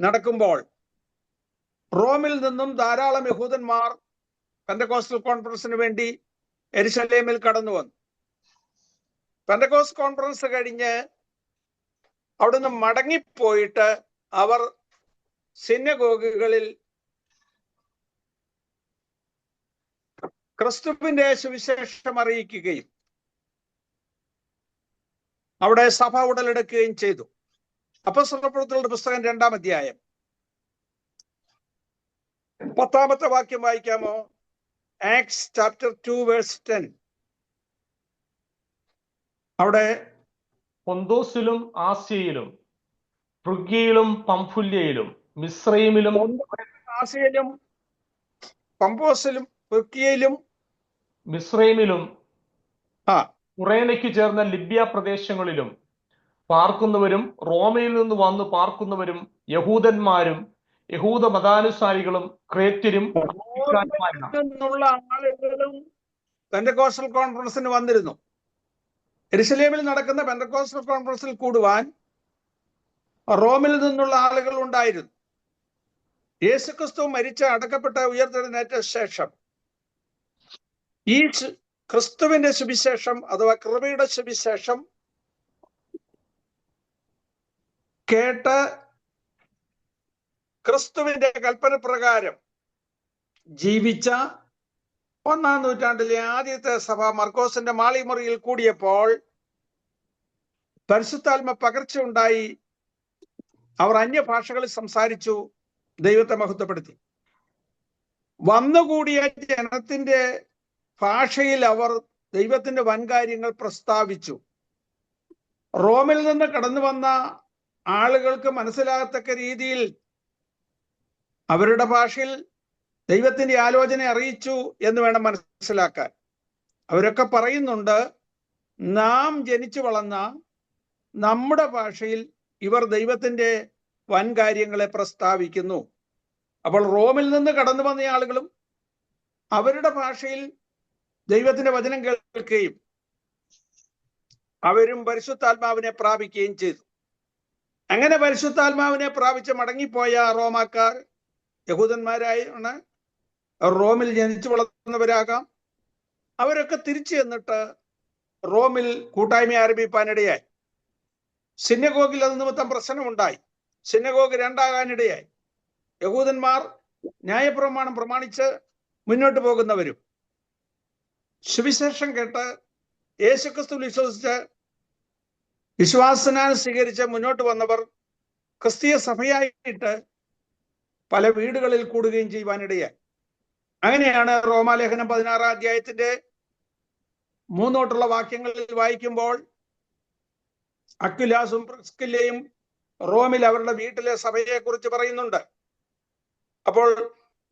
നടക്കുമ്പോൾ റോമിൽ നിന്നും ധാരാളം യഹൂദന്മാർ പെന്തക്കോസ്റ്റൽ കോൺഫറൻസിന് വേണ്ടി യെരുശലേമിൽ കടന്നു വന്നു. പെന്തക്കോസ്റ്റ് കോൺഫറൻസ് കഴിഞ്ഞ് അവിടുന്ന് മടങ്ങിപ്പോയിട്ട് അവർ സിനഗോഗുകളിൽ ക്രിസ്തുവിന്റെ സുവിശേഷം അറിയിക്കുകയും അവിടെ സഭ ഉടലെടുക്കുകയും ചെയ്തു. അപ്പോസ്തലപ്രവൃത്തികളുടെ പുസ്തകം 2-ാം അധ്യായം 10-ാമത്തെ വാക്യം വായിക്കാമോ? Acts chapter 2 verse 10. അവിടെ പൊന്തോസിലും ആസ്യയിലും ഫ്രുഗ്യയിലും പംഫുല്യയിലും മിസ്രയീമിലും ആസിയയിലും പമ്പോസിലും തുർക്കിയയിലും മിസ്രയീമിലും ആ കുറേനയ്ക്ക് ചേർന്ന ലിബ്യ പ്രദേശങ്ങളിലും പാർക്കുന്നവരും റോമയിൽ നിന്ന് വന്നു പാർക്കുന്നവരും യഹൂദന്മാരും യഹൂദ മതാനുസാരികളും ക്രേത്യരും നിന്നുള്ള ആളുകളും പെന്തക്കോസ്റ്റൽ കോൺഫറൻസിന് വന്നിരുന്നു. യെരുശലേമിൽ നടക്കുന്ന പെന്തക്കോസ്റ്റൽ കോൺഫറൻസിൽ കൂടുവാൻ റോമിൽ നിന്നുള്ള ആളുകൾ ഉണ്ടായിരുന്നു. യേശുക്രിസ്തു മരിച്ച അടക്കപ്പെട്ട ഉയർത്തെഴുന്നേറ്റ ശേഷം ഈ ക്രിസ്തുവിന്റെ സുവിശേഷം അഥവാ കൃപയുടെ സുവിശേഷം കേട്ട് ക്രിസ്തുവിന്റെ കൽപ്പന പ്രകാരം ജീവിച്ച 1-ാം നൂറ്റാണ്ടിലെ ആദ്യത്തെ സഭ മർക്കോസിന്റെ മാളിമുറിയിൽ കൂടിയപ്പോൾ പരിശുദ്ധാത്മ പകർച്ച ഉണ്ടായി. അവർ അന്യഭാഷകളിൽ സംസാരിച്ചു, ദൈവത്തെ മഹത്വപ്പെടുത്തി. വന്നുകൂടിയ ജനത്തിന്റെ ഭാഷയിൽ അവർ ദൈവത്തിന്റെ വൻകാര്യങ്ങൾ പ്രസ്താവിച്ചു. റോമിൽ നിന്ന് കടന്നു വന്ന ആളുകൾക്ക് മനസ്സിലാകത്തക്ക രീതിയിൽ അവരുടെ ഭാഷയിൽ ദൈവത്തിന്റെ ആലോചന അറിയിച്ചു എന്ന് വേണം മനസ്സിലാക്കാൻ. അവരൊക്കെ പറയുന്നുണ്ട്, നാം ജനിച്ചു വളർന്ന നമ്മുടെ ഭാഷയിൽ ഇവർ ദൈവത്തിന്റെ വൻകാര്യങ്ങളെ പ്രസ്താവിക്കുന്നു. അപ്പോൾ റോമിൽ നിന്ന് കടന്നു വന്ന ആളുകളും അവരുടെ ഭാഷയിൽ ദൈവത്തിന്റെ വചനം കേൾക്കുകയും അവരും പരിശുദ്ധാത്മാവിനെ പ്രാപിക്കുകയും ചെയ്തു. അങ്ങനെ പരിശുദ്ധാത്മാവിനെ പ്രാപിച്ച് മടങ്ങിപ്പോയ റോമാക്കാർ യഹൂദന്മാരായാണ്, റോമിൽ ജനിച്ചു വളർന്നവരാകാം. അവരൊക്കെ തിരിച്ചു ചെന്നിട്ട് റോമിൽ കൂട്ടായ്മ ആരംഭിപ്പാനിടയായി. സിനഗോഗിൽ അത് നിമിത്തം പ്രശ്നമുണ്ടായി. സിനഗോഗ് രണ്ടാകാനിടയായി. യഹൂദന്മാർ ന്യായപ്രമാണം പ്രമാണിച്ച് മുന്നോട്ട് പോകുന്നവരും സുവിശേഷം കേട്ട് യേശുക്രിസ്തു വിശ്വസിച്ച് വിശ്വാസനാനം സ്വീകരിച്ച് മുന്നോട്ട് വന്നവർ ക്രിസ്തീയ സഭയായിട്ട് പല വീടുകളിൽ കൂടുകയും ചെയ്യുവാനിടയായി. അങ്ങനെയാണ് റോമാലേഖനം 16-ാം അധ്യായത്തിന്റെ 3 വാക്യങ്ങളിൽ വായിക്കുമ്പോൾ അക്വിലാസും പ്രിസ്കില്ലയും റോമിൽ അവരുടെ വീട്ടിലെ സഭയെ കുറിച്ച് പറയുന്നുണ്ട്. അപ്പോൾ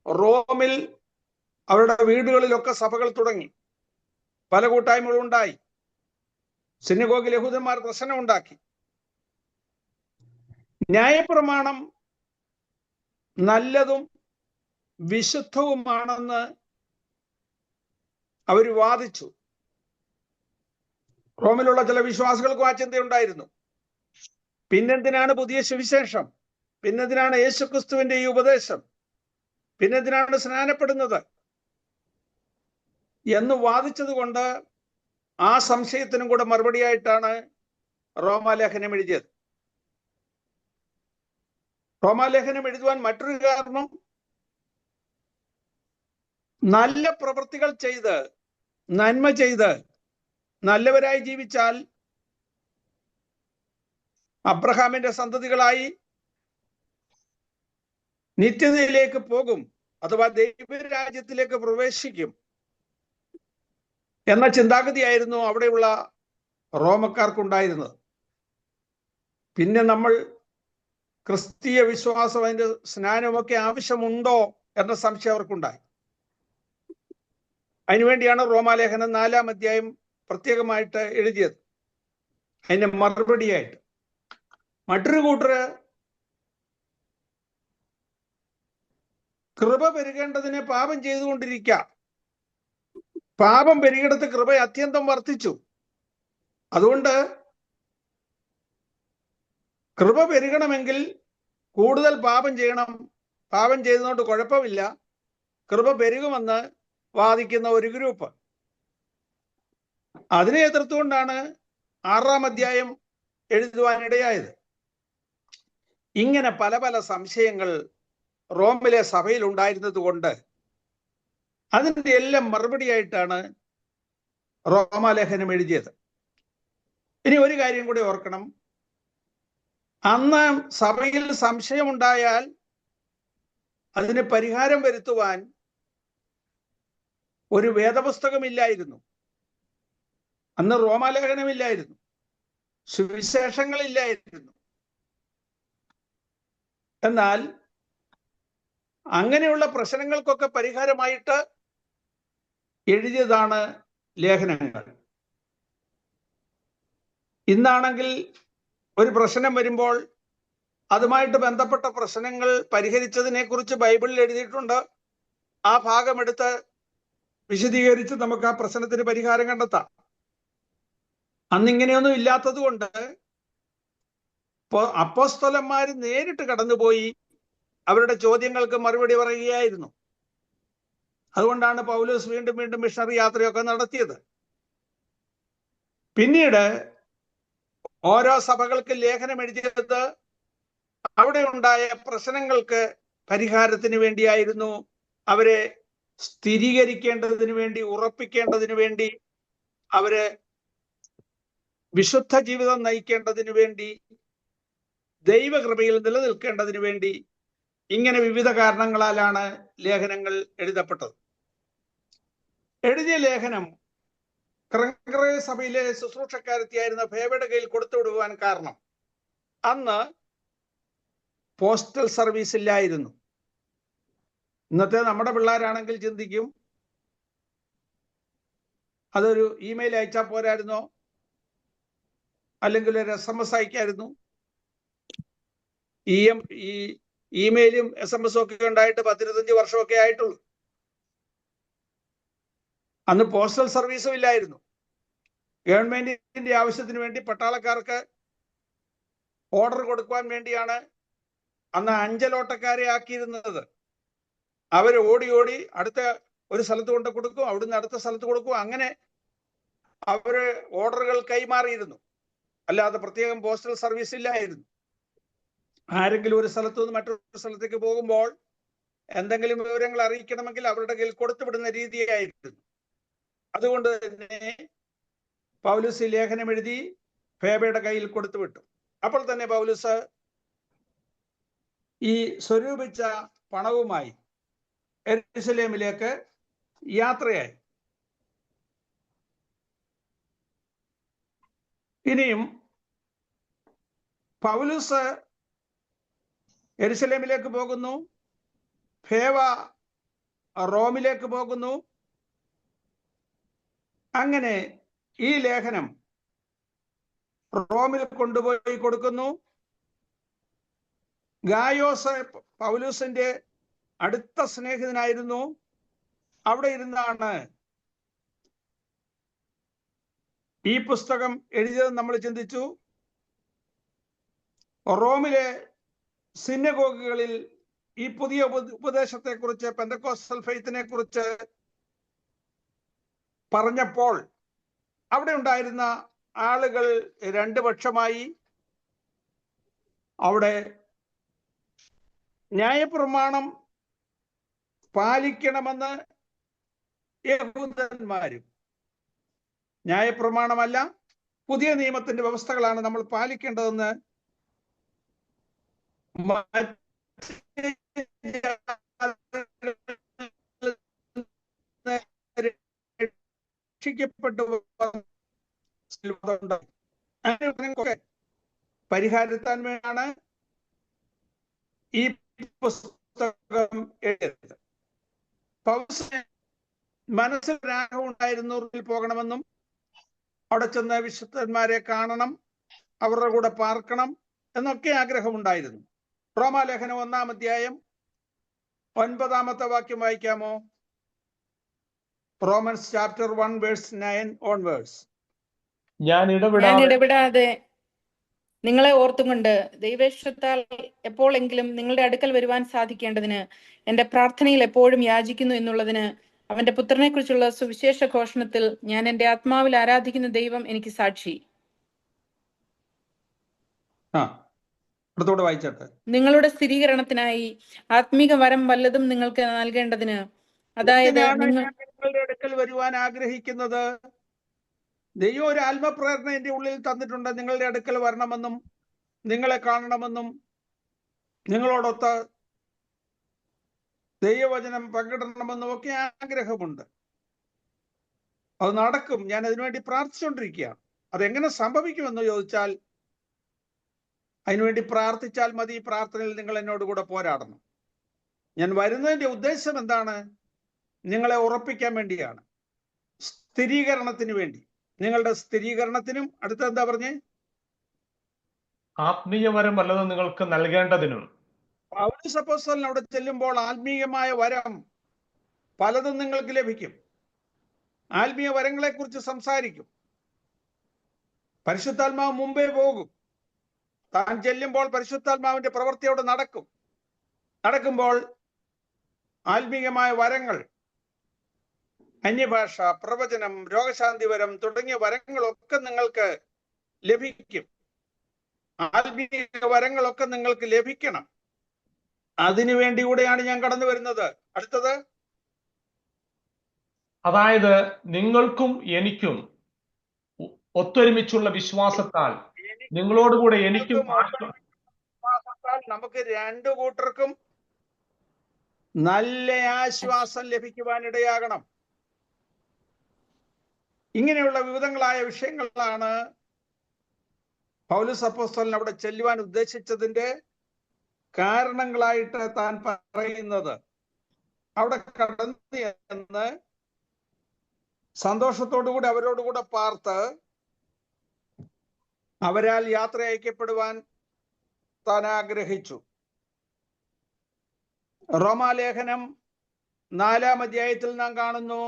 റോമിൽ അവരുടെ വീടുകളിലൊക്കെ സഭകൾ തുടങ്ങി, പല കൂട്ടായ്മകളും ഉണ്ടായി. സിനഗോഗിൽ യഹൂദന്മാർ പ്രശ്നം ഉണ്ടാക്കി. ന്യായപ്രമാണം നല്ലതും വിശുദ്ധവുമാണെന്ന് അവർ വാദിച്ചു. റോമിലുള്ള ചില വിശ്വാസികൾക്കും ആ ചിന്തയുണ്ടായിരുന്നു. പിന്നെന്തിനാണ് പുതിയ സുവിശേഷം? പിന്നെന്തിനാണ് യേശുക്രിസ്തുവിന്റെ ഈ ഉപദേശം? പിന്നെന്തിനാണ് സ്നാനപ്പെടുന്നത് എന്ന് വാദിച്ചത് കൊണ്ട് ആ സംശയത്തിനും കൂടെ മറുപടിയായിട്ടാണ് റോമാലേഖനം എഴുതിയത്. റോമാലേഖനം എഴുതുവാൻ മറ്റൊരു കാരണം, നല്ല പ്രവൃത്തികൾ ചെയ്ത് നന്മ ചെയ്ത് നല്ലവരായി ജീവിച്ചാൽ അബ്രഹാമിന്റെ സന്തതികളായി നിത്യതയിലേക്ക് പോകും, അഥവാ ദൈവരാജ്യത്തിലേക്ക് പ്രവേശിക്കും എന്ന ചിന്താഗതിയായിരുന്നു അവിടെയുള്ള റോമക്കാർക്കുണ്ടായിരുന്നത്. പിന്നെ നമ്മൾ ക്രിസ്തീയ വിശ്വാസം, അതിന്റെ സ്നാനമൊക്കെ ആവശ്യമുണ്ടോ എന്ന സംശയം അവർക്കുണ്ടായി. അതിനുവേണ്ടിയാണ് റോമാലേഖനം 4-ാം അധ്യായം പ്രത്യേകമായിട്ട് എഴുതിയത്. അതിന്റെ മറുപടിയായിട്ട് മറ്റൊരു കൂട്ടര് കൃപ പെരുകേണ്ടതിനെ പാപം ചെയ്തുകൊണ്ടിരിക്കാം. പാപം പെരുകിടത്ത് കൃപ അത്യന്തം വർദ്ധിച്ചു. അതുകൊണ്ട് കൃപ പെരുകണമെങ്കിൽ കൂടുതൽ പാപം ചെയ്യണം. പാപം ചെയ്തതുകൊണ്ട് കുഴപ്പമില്ല, കൃപ പെരുകുമെന്ന് വാദിക്കുന്ന ഒരു ഗ്രൂപ്പ്. അതിനെ എതിർത്തുകൊണ്ടാണ് 6-ാം അധ്യായം എഴുതുവാനിടയായത്. ഇങ്ങനെ പല പല സംശയങ്ങൾ റോമിലെ സഭയിൽ ഉണ്ടായിരുന്നത് കൊണ്ട് അതിൻ്റെ എല്ലാം മറുപടിയായിട്ടാണ് റോമാലേഖനം എഴുതിയത്. ഇനി ഒരു കാര്യം കൂടി ഓർക്കണം. അന്ന് സഭയിൽ സംശയമുണ്ടായാൽ അതിന് പരിഹാരം വരുത്തുവാൻ ഒരു വേദപുസ്തകമില്ലായിരുന്നു. അന്ന് റോമാലേഖനമില്ലായിരുന്നു, സുവിശേഷങ്ങളില്ലായിരുന്നു. എന്നാൽ അങ്ങനെയുള്ള പ്രശ്നങ്ങൾക്കൊക്കെ പരിഹാരമായിട്ട് എഴുതിയതാണ് ലേഖനങ്ങൾ. ഇന്നാണെങ്കിൽ ഒരു പ്രശ്നം വരുമ്പോൾ അതുമായിട്ട് ബന്ധപ്പെട്ട പ്രശ്നങ്ങൾ പരിഹരിച്ചതിനെ കുറിച്ച് ബൈബിളിൽ എഴുതിയിട്ടുണ്ട്. ആ ഭാഗം എടുത്ത് വിശദീകരിച്ച് നമുക്ക് ആ പ്രശ്നത്തിന് പരിഹാരം കണ്ടെത്താം. അന്നിങ്ങനെയൊന്നും ഇല്ലാത്തത് കൊണ്ട് അപ്പോസ്തലന്മാർ നേരിട്ട് കടന്നുപോയി അവരുടെ ചോദ്യങ്ങൾക്ക് മറുപടി പറയുകയായിരുന്നു. അതുകൊണ്ടാണ് പൗലോസ് വീണ്ടും വീണ്ടും മിഷണറി യാത്രയൊക്കെ നടത്തിയത്. പിന്നീട് ഓരോ സഭകൾക്ക് ലേഖനം എഴുതിയത് അവിടെ ഉണ്ടായ പ്രശ്നങ്ങൾക്ക് പരിഹാരത്തിന് വേണ്ടിയായിരുന്നു. അവരെ സ്ഥിരീകരിക്കേണ്ടതിന് വേണ്ടി, ഉറപ്പിക്കേണ്ടതിന് വേണ്ടി, അവരെ വിശുദ്ധ ജീവിതം നയിക്കേണ്ടതിന് വേണ്ടി, ദൈവകൃപയിൽ നിലനിൽക്കേണ്ടതിന് വേണ്ടി, ഇങ്ങനെ വിവിധ കാരണങ്ങളാലാണ് ലേഖനങ്ങൾ എഴുതപ്പെട്ടത്. എഴുതിയ ലേഖനം ക്രങ്കറേ സഭയിലെ ശുശ്രൂഷക്കാരത്തിയായിരുന്ന ഫേബയുടെ കയ്യിൽ കൊടുത്തുവിടുവാൻ കാരണം അന്ന് പോസ്റ്റൽ സർവീസ് ഇല്ലായിരുന്നു. ഇന്നത്തെ നമ്മുടെ പിള്ളേരാണെങ്കിൽ ചിന്തിക്കും, അതൊരു ഇമെയിൽ അയച്ചാൽ പോരായിരുന്നോ, അല്ലെങ്കിൽ ഒരു SMS അയക്കായിരുന്നു. ഈ ഇമെയിലും SMS ഒക്കെ ഉണ്ടായിട്ട് 10-25 വർഷമൊക്കെ ആയിട്ടുള്ളൂ. അന്ന് പോസ്റ്റൽ സർവീസും ഇല്ലായിരുന്നു. ഗവൺമെന്റിന്റെ ആവശ്യത്തിന് വേണ്ടി പട്ടാളക്കാർക്ക് ഓർഡർ കൊടുക്കുവാൻ വേണ്ടിയാണ് അന്ന് അഞ്ചലോട്ടക്കാരെ ആക്കിയിരുന്നത്. അവർ ഓടി ഓടി അടുത്ത ഒരു സ്ഥലത്ത് കൊണ്ട് കൊടുക്കും, അവിടുന്ന് അടുത്ത സ്ഥലത്ത് കൊടുക്കും. അങ്ങനെ അവര് ഓർഡറുകൾ കൈമാറിയിരുന്നു. അല്ലാതെ പ്രത്യേകം പോസ്റ്റൽ സർവീസ് ഇല്ലായിരുന്നു. ആരെങ്കിലും ഒരു സ്ഥലത്തു നിന്ന് മറ്റൊരു സ്ഥലത്തേക്ക് പോകുമ്പോൾ എന്തെങ്കിലും വിവരങ്ങൾ അറിയിക്കണമെങ്കിൽ അവരുടെ കയ്യിൽ കൊടുത്തുവിടുന്ന രീതിയായിരുന്നു. അതുകൊണ്ട് തന്നെ പൗലോസ് ലേഖനം എഴുതി ഫേബയുടെ കയ്യിൽ കൊടുത്തുവിട്ടു. അപ്പോൾ തന്നെ പൗലോസ് ഈ സ്വരൂപിച്ച പണവുമായി യെരുശലേമിലേക്ക് യാത്രയായി. ഇനിയും പൗലോസ് യെരുശലേമിലേക്ക് പോകുന്നു, ഫേവ റോമിലേക്ക് പോകുന്നു. അങ്ങനെ ഈ ലേഖനം റോമിൽ കൊണ്ടുപോയി കൊടുക്കുന്നു. ഗായോസ് പൗലോസിന്റെ അടുത്ത സ്നേഹിതനായിരുന്നു. അവിടെ ഇരുന്നാണ് ഈ പുസ്തകം എഴുതിയതെന്ന് നമ്മൾ ചിന്തിച്ചു. റോമിലെ സിനഗോഗുകളിൽ ഈ പുതിയ ഉപദേശത്തെക്കുറിച്ച്, പെന്തക്കോസ്റ്റൽ ഫെയ്ത്തിനെ കുറിച്ച് പറഞ്ഞപ്പോൾ അവിടെ ഉണ്ടായിരുന്ന ആളുകൾ രണ്ട് പക്ഷമായി. അവിടെ ന്യായപ്രമാണം പാലിക്കണമെന്ന് യഹൂദന്മാരും, ന്യായപ്രമാണമല്ല പുതിയ നിയമത്തിന്റെ വ്യവസ്ഥകളാണ് നമ്മൾ പാലിക്കേണ്ടതെന്ന് പരിഹാരത്താൻ വേണ്ടിയാണ് ഈ പുസ്തകം എഴുതിയത്. പൗലോസിന് മനസ്സിൽ ഒരാഗ്രഹം ഉണ്ടായിരുന്നു, പോകണമെന്നും അവിടെ ചെന്ന് വിശുദ്ധന്മാരെ കാണണം, അവരുടെ കൂടെ പാർക്കണം എന്നൊക്കെ ആഗ്രഹമുണ്ടായിരുന്നു. റോമാലേഖനം 1-ാം അധ്യായം 9 വാക്യം വായിക്കാമോ? Romans chapter 1 verse 9 onwards. ഞാൻ ഞാൻ ഇടപെടാതെ ഇടപെടാതെ നിങ്ങളെ ഓർത്തുകൊണ്ട് ദൈവേഷ്ടത്താൽ എപ്പോഴെങ്കിലും നിങ്ങളുടെ അടുക്കൽ വരുവാൻ സാധിക്കേണ്ടതിന് എന്റെ പ്രാർത്ഥനയിൽ എപ്പോഴും യാചിക്കുന്നു എന്നുള്ളതിന് അവന്റെ പുത്രനെ കുറിച്ചുള്ള സുവിശേഷ ഘോഷണത്തിൽ ഞാൻ എന്റെ ആത്മാവിൽ ആരാധിക്കുന്ന ദൈവം എനിക്ക് സാക്ഷി. അടുത്തോടെ വായിച്ചട്ടെ. നിങ്ങളുടെ സ്ഥിരീകരണത്തിനായി ആത്മീക വരം വല്ലതും നിങ്ങൾക്ക് നൽകേണ്ടതിന്, അതായത് നിങ്ങളുടെ അടുക്കൽ വരുവാൻ ആഗ്രഹിക്കുന്നത്, ദൈവം ഒരു ആത്മപ്രേരണ എന്റെ ഉള്ളിൽ തന്നിട്ടുണ്ട്. നിങ്ങളുടെ അടുക്കൽ വരണമെന്നും നിങ്ങളെ കാണണമെന്നും നിങ്ങളോടൊത്ത് ദൈവവചനം പങ്കിടണമെന്നും ഒക്കെ ആഗ്രഹമുണ്ട്. അത് നടക്കും. ഞാൻ അതിനുവേണ്ടി പ്രാർത്ഥിച്ചുകൊണ്ടിരിക്കുകയാണ്. അതെങ്ങനെ സംഭവിക്കുമെന്ന് ചോദിച്ചാൽ, അതിനുവേണ്ടി പ്രാർത്ഥിച്ചാൽ മതി. പ്രാർത്ഥനയിൽ നിങ്ങൾ എന്നോട് കൂടെ പോരാടണം. ഞാൻ വരുന്നതിന്റെ ഉദ്ദേശം എന്താണ്? നിങ്ങളെ ഉറപ്പിക്കാൻ വേണ്ടിയാണ്, സ്ഥിരീകരണത്തിന് വേണ്ടി. നിങ്ങളുടെ സ്ഥിരീകരണത്തിനും, അടുത്ത എന്താ പറഞ്ഞേ? ആത്മീയ വരം വല്ലതും നിങ്ങൾക്ക് നൽകേണ്ടതിനും. പൗലോസ് അപ്പോസ്തലൻ അവിടെ ചെല്ലുമ്പോൾ ആത്മീയമായ വരം പലതും നിങ്ങൾക്ക് ലഭിക്കും. ആത്മീയ വരങ്ങളെ കുറിച്ച് സംസാരിക്കും. പരിശുദ്ധാത്മാവ് മുമ്പേ പോകും. താൻ ചെല്ലുമ്പോൾ പരിശുദ്ധാത്മാവിന്റെ പ്രവൃത്തിയോട് നടക്കുമ്പോൾ ആത്മീയമായ വരങ്ങൾ, അന്യഭാഷ, പ്രവചനം, രോഗശാന്തി വരം തുടങ്ങിയ വരങ്ങളൊക്കെ നിങ്ങൾക്ക് ലഭിക്കും. ആത്മീയ വരങ്ങളൊക്കെ നിങ്ങൾക്ക് ലഭിക്കണം. അതിനു വേണ്ടി കൂടെയാണ് ഞാൻ കടന്നു വരുന്നത്. അടുത്തത്, അതായത് നിങ്ങൾക്കും എനിക്കും ഒത്തൊരുമിച്ചുള്ള വിശ്വാസത്താൽ നിങ്ങളോടുകൂടെ എനിക്കും നമുക്ക് രണ്ടു കൂട്ടർക്കും നല്ല ആശ്വാസം ലഭിക്കുവാനിടയാകണം. ഇങ്ങനെയുള്ള വിവിധങ്ങളായ വിഷയങ്ങളാണ് പൗലോസ് അപ്പോസ്തലൻ അവിടെ ചെല്ലുവാൻ ഉദ്ദേശിച്ചതിന്റെ കാരണങ്ങളായിട്ട് താൻ പറയുന്നത്. അവിടെ കടന്നു എന്ന് സന്തോഷത്തോടുകൂടി അവരോടുകൂടെ പാർത്ത് അവരാൽ യാത്ര അയക്കപ്പെടുവാൻ താൻ ആഗ്രഹിച്ചു. റോമാലേഖനം 4-ാം അധ്യായത്തിൽ നാം കാണുന്നു,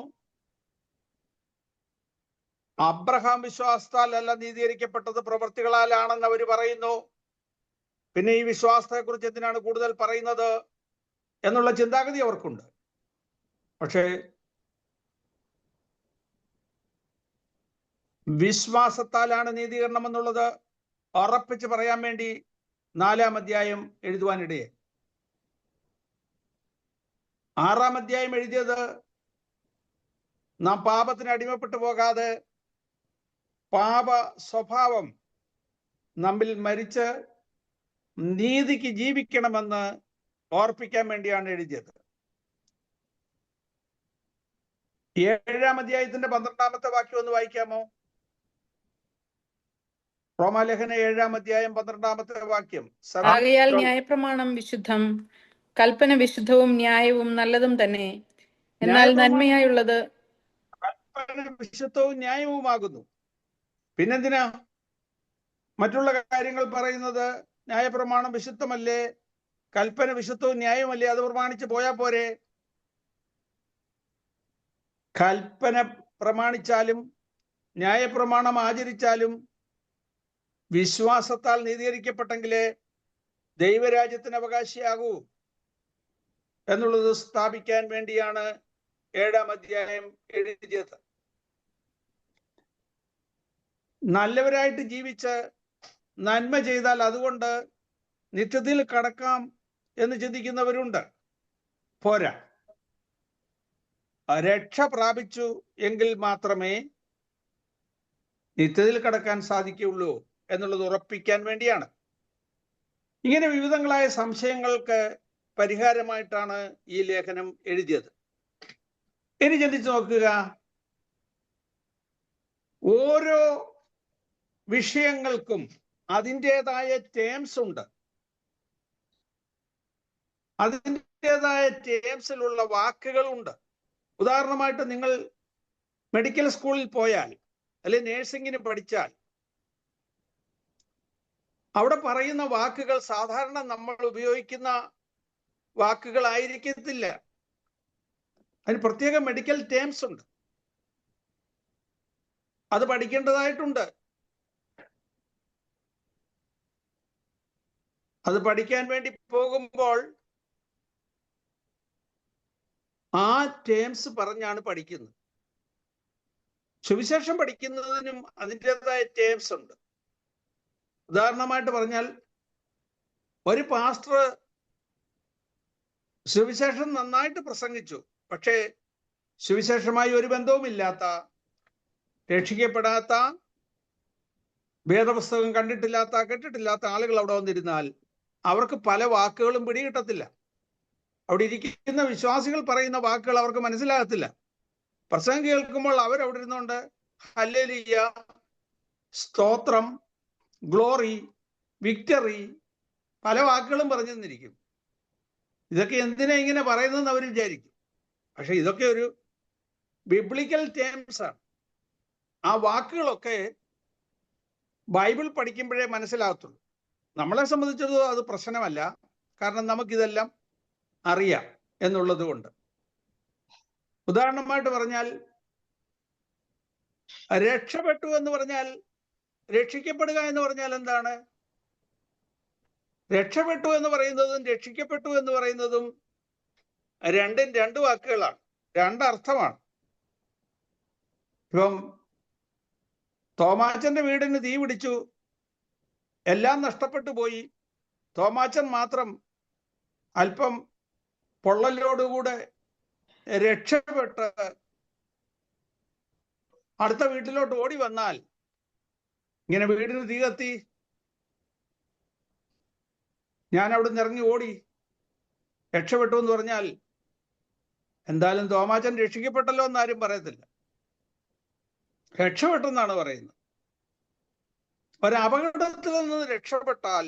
അബ്രഹാം വിശ്വാസത്താൽ അല്ല നീതീകരിക്കപ്പെട്ടത്, പ്രവൃത്തികളാലാണെന്ന് അവർ പറയുന്നു. പിന്നെ ഈ വിശ്വാസത്തെ കുറിച്ച് എന്തിനാണ് കൂടുതൽ പറയുന്നത് എന്നുള്ള ചിന്താഗതി അവർക്കുണ്ട്. പക്ഷേ വിശ്വാസത്താലാണ് നീതീകരണം എന്നുള്ളത് ഉറപ്പിച്ച് പറയാൻ വേണ്ടി 4-ാം അധ്യായം എഴുതുവാനിടയെ. 6-ാം അധ്യായം എഴുതിയത് നാം പാപത്തിന് അടിമപ്പെട്ടു പോകാതെ പാപ സ്വഭാവം നമ്മിൽ മരിച്ച് നീതിക്ക് ജീവിക്കണമെന്ന് ഓർപ്പിക്കാൻ വേണ്ടിയാണ് എഴുതിയത്. 7-ാം അധ്യായത്തിന്റെ 12-ാമത്തെ വാക്യം ഒന്ന് വായിക്കാമോ? റോമാലേഖന 7-ാം അധ്യായം 12-ാമത്തെ വാക്യം. ആകയാൽ ന്യായപ്രമാണം വിശുദ്ധം, കൽപ്പന വിശുദ്ധവും ന്യായവും നല്ലതും തന്നെ. എന്നാൽ നന്മയായുള്ളത് കൽപ്പന വിശുദ്ധവും ന്യായവുമാകുന്നു. പിന്നെന്തിനാ മറ്റുള്ള കാര്യങ്ങൾ പറയുന്നത്? ന്യായപ്രമാണം വിശുദ്ധമല്ലേ, കൽപ്പന വിശുദ്ധവും ന്യായവുമല്ലേ, അത് പ്രമാണിച്ച് പോയാ പോരെ? കൽപ്പന പ്രമാണിച്ചാലും ന്യായപ്രമാണം ആചരിച്ചാലും വിശ്വാസത്താൽ നീതീകരിക്കപ്പെട്ടെങ്കിലേ ദൈവരാജ്യത്തിന് അവകാശിയാകൂ എന്നുള്ളത് സ്ഥാപിക്കാൻ വേണ്ടിയാണ് 7-ാം അധ്യായം എഴുതിയത്. നല്ലവരായിട്ട് ജീവിച്ച് നന്മ ചെയ്താൽ അതുകൊണ്ട് നിത്യത്തിൽ കടക്കാം എന്ന് ചിന്തിക്കുന്നവരുണ്ട്. പോരാ, രക്ഷ പ്രാപിച്ചു എങ്കിൽ മാത്രമേ നിത്യത്തിൽ കടക്കാൻ സാധിക്കുകയുള്ളൂ എന്നുള്ളത് ഉറപ്പിക്കാൻ വേണ്ടിയാണ്. ഇങ്ങനെ വിവിധങ്ങളായ സംശയങ്ങൾക്ക് പരിഹാരമായിട്ടാണ് ഈ ലേഖനം എഴുതിയത്. ഇനി ചിന്തിച്ചു നോക്കുക, ഓരോ വിഷയങ്ങൾക്കും അതിൻ്റെതായ ടേംസ് ഉണ്ട്. അതിൻ്റെതായ ടേംസിലുള്ള വാക്കുകളുണ്ട്. ഉദാഹരണമായിട്ട് നിങ്ങൾ മെഡിക്കൽ സ്കൂളിൽ പോയാൽ അല്ലെങ്കിൽ നേഴ്സിംഗിന് പഠിച്ചാൽ അവിടെ പറയുന്ന വാക്കുകൾ സാധാരണ നമ്മൾ ഉപയോഗിക്കുന്ന വാക്കുകളായിരിക്കത്തില്ല. അതിന് പ്രത്യേക മെഡിക്കൽ ടേംസ് ഉണ്ട്, അത് പഠിക്കേണ്ടതായിട്ടുണ്ട്. അത് പഠിക്കാൻ വേണ്ടി പോകുമ്പോൾ ആ ടേംസ് പറഞ്ഞാണ് പഠിക്കുന്നത്. സുവിശേഷം പഠിക്കുന്നതിനും അതിൻ്റെതായ ടേംസ് ഉണ്ട്. ഉദാഹരണമായിട്ട് പറഞ്ഞാൽ, ഒരു പാസ്റ്റർ സുവിശേഷം നന്നായിട്ട് പ്രസംഗിച്ചു, പക്ഷേ സുവിശേഷമായി ഒരു ബന്ധവുമില്ലാത്ത, രക്ഷിക്കപ്പെടാത്ത, വേദപുസ്തകം കണ്ടിട്ടില്ലാത്ത, കേട്ടിട്ടില്ലാത്ത ആളുകൾ അവിടെ വന്നിരുന്നാൽ അവർക്ക് പല വാക്കുകളും പിടികിട്ടത്തില്ല. അവിടെ ഇരിക്കുന്ന വിശ്വാസികൾ പറയുന്ന വാക്കുകൾ അവർക്ക് മനസ്സിലാകത്തില്ല. പ്രസംഗം കേൾക്കുമ്പോൾ അവരവിടെ ഇരുന്നുകൊണ്ട് ഹല്ലേലൂയ, സ്തോത്രം, ഗ്ലോറി, വിക്ടറി, പല വാക്കുകളും പറഞ്ഞു തന്നിരിക്കും. ഇതൊക്കെ എന്തിനാ ഇങ്ങനെ പറയുന്നതെന്ന് അവർ വിചാരിക്കും. പക്ഷെ ഇതൊക്കെ ഒരു ബിബ്ലിക്കൽ ടേംസ് ആണ്. ആ വാക്കുകളൊക്കെ ബൈബിൾ പഠിക്കുമ്പോഴേ മനസ്സിലാകത്തുള്ളൂ. നമ്മളെ സംബന്ധിച്ചിടത്തോളം അത് പ്രശ്നമല്ല, കാരണം നമുക്കിതെല്ലാം അറിയാം എന്നുള്ളത് കൊണ്ട്. ഉദാഹരണമായിട്ട് പറഞ്ഞാൽ, രക്ഷപ്പെട്ടു എന്ന് പറഞ്ഞാൽ, രക്ഷിക്കപ്പെടുക എന്ന് പറഞ്ഞാൽ എന്താണ്? രക്ഷപ്പെട്ടു എന്ന് പറയുന്നതും രക്ഷിക്കപ്പെട്ടു എന്ന് പറയുന്നതും രണ്ടും രണ്ട് വാക്കുകളാണ്, രണ്ടർത്ഥമാണ്. ഇപ്പം തോമാച്ചന്റെ വീടിന് തീ പിടിച്ചു, എല്ലാം നഷ്ടപ്പെട്ടു പോയി, തോമാച്ചൻ മാത്രം അല്പം പൊള്ളലോടുകൂടെ രക്ഷപ്പെട്ട് അടുത്ത വീട്ടിലോട്ട് ഓടി വന്നാൽ, ഇങ്ങനെ വീടിന് തീ കത്തി, ഞാൻ അവിടെ നിന്ന് ഇറങ്ങി ഓടി രക്ഷപ്പെട്ടു എന്ന് പറഞ്ഞാൽ എന്തായാലും തോമാച്ചൻ രക്ഷിക്കപ്പെട്ടല്ലോ എന്നാരും പറയത്തില്ല, രക്ഷപ്പെട്ടെന്നാണ് പറയുന്നത്. ഒരപകടത്തിൽ നിന്ന് രക്ഷപ്പെട്ടാൽ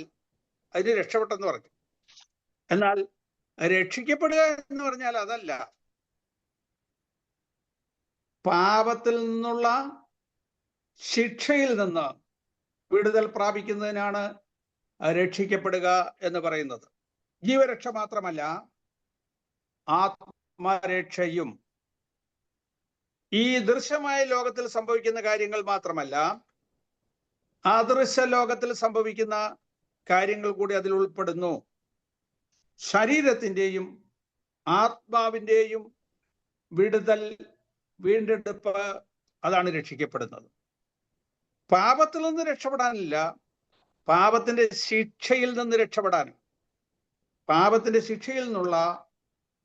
അതിന് രക്ഷപ്പെട്ടെന്ന് പറഞ്ഞു. എന്നാൽ രക്ഷിക്കപ്പെടുക എന്ന് പറഞ്ഞാൽ അതല്ല. പാപത്തിൽ നിന്നുള്ള ശിക്ഷയിൽ നിന്ന് വിടുതൽ പ്രാപിക്കുന്നതിനാണ് രക്ഷിക്കപ്പെടുക എന്ന് പറയുന്നത്. ജീവരക്ഷ മാത്രമല്ല, ആത്മരക്ഷയും. ഈ ദൃശ്യമായ ലോകത്തിൽ സംഭവിക്കുന്ന കാര്യങ്ങൾ മാത്രമല്ല, അദൃശ്യ ലോകത്തിൽ സംഭവിക്കുന്ന കാര്യങ്ങൾ കൂടി അതിൽ ഉൾപ്പെടുന്നു. ശരീരത്തിൻ്റെയും ആത്മാവിൻ്റെയും വിടുതൽ, വീണ്ടെടുപ്പ്, അതാണ് രക്ഷിക്കപ്പെടുന്നത്. പാപത്തിൽ നിന്ന് രക്ഷപ്പെടാനില്ല, പാപത്തിന്റെ ശിക്ഷയിൽ നിന്ന് രക്ഷപ്പെടാനും. പാപത്തിന്റെ ശിക്ഷയിൽ നിന്നുള്ള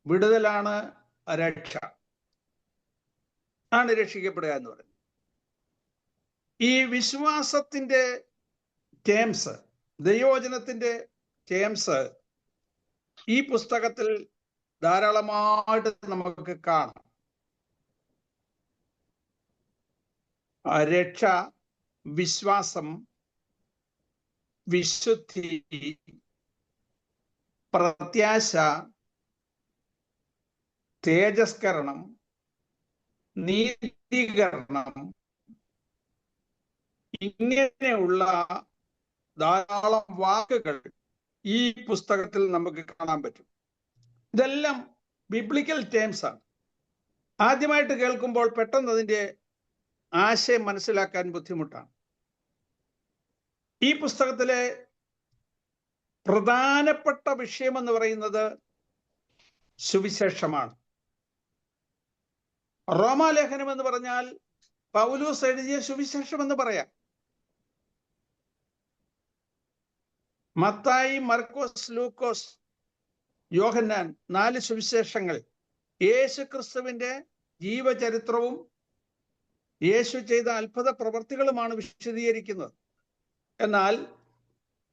വിടുതലാണ് രക്ഷ, ആണ് രക്ഷിക്കപ്പെടുക എന്ന് പറയുന്നത്. ഈ വിശ്വാസത്തിന്റെ ടേംസ്, ദൈവവചനത്തിന്റെ ടേംസ് ഈ പുസ്തകത്തിൽ ധാരാളമായിട്ട് നമുക്ക് കാണാം. രക്ഷ, വിശ്വാസം, വിശുദ്ധി, പ്രത്യാശ, തേജസ്കരണം, നീതീകരണം, ഇങ്ങനെയുള്ള ധാരാളം വാക്കുകൾ ഈ പുസ്തകത്തിൽ നമുക്ക് കാണാൻ പറ്റും. ഇതെല്ലാം ബിബ്ലിക്കൽ ടേംസ് ആണ്. ആദ്യമായിട്ട് കേൾക്കുമ്പോൾ പെട്ടെന്ന് അതിൻ്റെ ആശയം മനസ്സിലാക്കാൻ ബുദ്ധിമുട്ടാണ്. ഈ പുസ്തകത്തിലെ പ്രധാനപ്പെട്ട വിഷയം എന്ന് പറയുന്നത് സുവിശേഷമാണ്. റോമാലേഖനം എന്ന് പറഞ്ഞാൽ പൗലോസ് എഴുതിയ സുവിശേഷം എന്ന് പറയാം. മത്തായി, മർക്കോസ്, ലൂക്കോസ്, യോഹന്നാൻ, 4 സുവിശേഷങ്ങൾ യേശു ക്രിസ്തുവിന്റെ ജീവചരിത്രവും യേശു ചെയ്ത അത്ഭുത പ്രവർത്തികളുമാണ് വിശദീകരിക്കുന്നത്. എന്നാൽ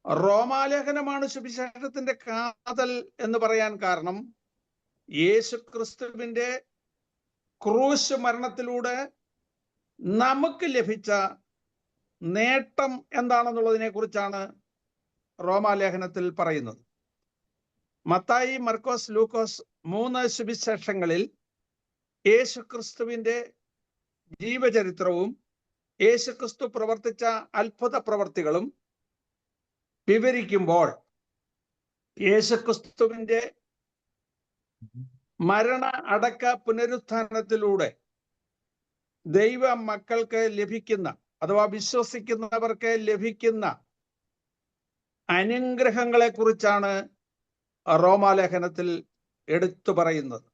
റോമാലേഖനമാണ് സുവിശേഷത്തിന്റെ കാതൽ എന്ന് പറയാൻ കാരണം, യേശു ക്രിസ്തുവിന്റെ ക്രൂശ് മരണത്തിലൂടെ നമുക്ക് ലഭിച്ച നേട്ടം എന്താണെന്നുള്ളതിനെ കുറിച്ചാണ് റോമാലേഖനത്തിൽ പറയുന്നത്. മത്തായി, മർക്കോസ്, ലൂക്കോസ് 3 സുവിശേഷങ്ങളിൽ യേശു ക്രിസ്തുവിന്റെ ജീവചരിത്രവും യേശു ക്രിസ്തു പ്രവർത്തിച്ച അത്ഭുത പ്രവർത്തികളും വിവരിക്കുമ്പോൾ യേശു ക്രിസ്തുവിന്റെ മരണ അടക്ക പുനരുത്ഥാനത്തിലൂടെ ദൈവ മക്കൾക്ക് ലഭിക്കുന്ന അഥവാ വിശ്വസിക്കുന്നവർക്ക് ലഭിക്കുന്ന അനുഗ്രഹങ്ങളെ കുറിച്ചാണ് റോമാലേഖനത്തിൽ എടുത്തു പറയുന്നത്.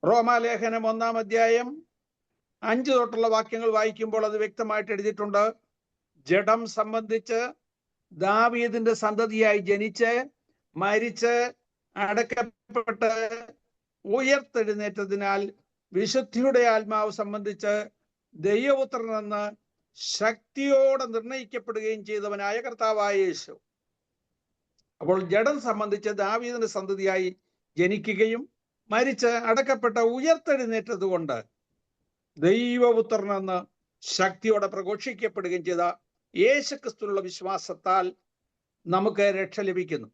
റോമാലേഖനം 1-ാം അധ്യായം 5 തൊട്ടുള്ള വാക്യങ്ങൾ വായിക്കുമ്പോൾ അത് വ്യക്തമായിട്ട് എഴുതിയിട്ടുണ്ട്. ജഡം സംബന്ധിച്ച് ദാവീദിന്റെ സന്തതിയായി ജനിച്ച് മരിച്ച് അടക്കപ്പെട്ട് ഉയർത്തെഴുന്നേറ്റതിനാൽ വിശുദ്ധിയുടെ ആത്മാവ് സംബന്ധിച്ച് ദൈവപുത്രനെന്ന് ശക്തിയോടെ നിർണയിക്കപ്പെടുകയും ചെയ്തവനായ കർത്താവായ യേശു. അപ്പോൾ ജഡം സംബന്ധിച്ച് ദാവീദിന്റെ സന്തതിയായി ജനിക്കുകയും മരിച്ച് അടക്കപ്പെട്ട ഉയർത്തെഴുന്നേറ്റത് കൊണ്ട് ദൈവപുത്രനെന്ന് ശക്തിയോടെ പ്രഘോഷിക്കപ്പെടുകയും ചെയ്ത യേശുക്രിസ്തുവിലുള്ള വിശ്വാസത്താൽ നമുക്ക് രക്ഷ ലഭിക്കുന്നു.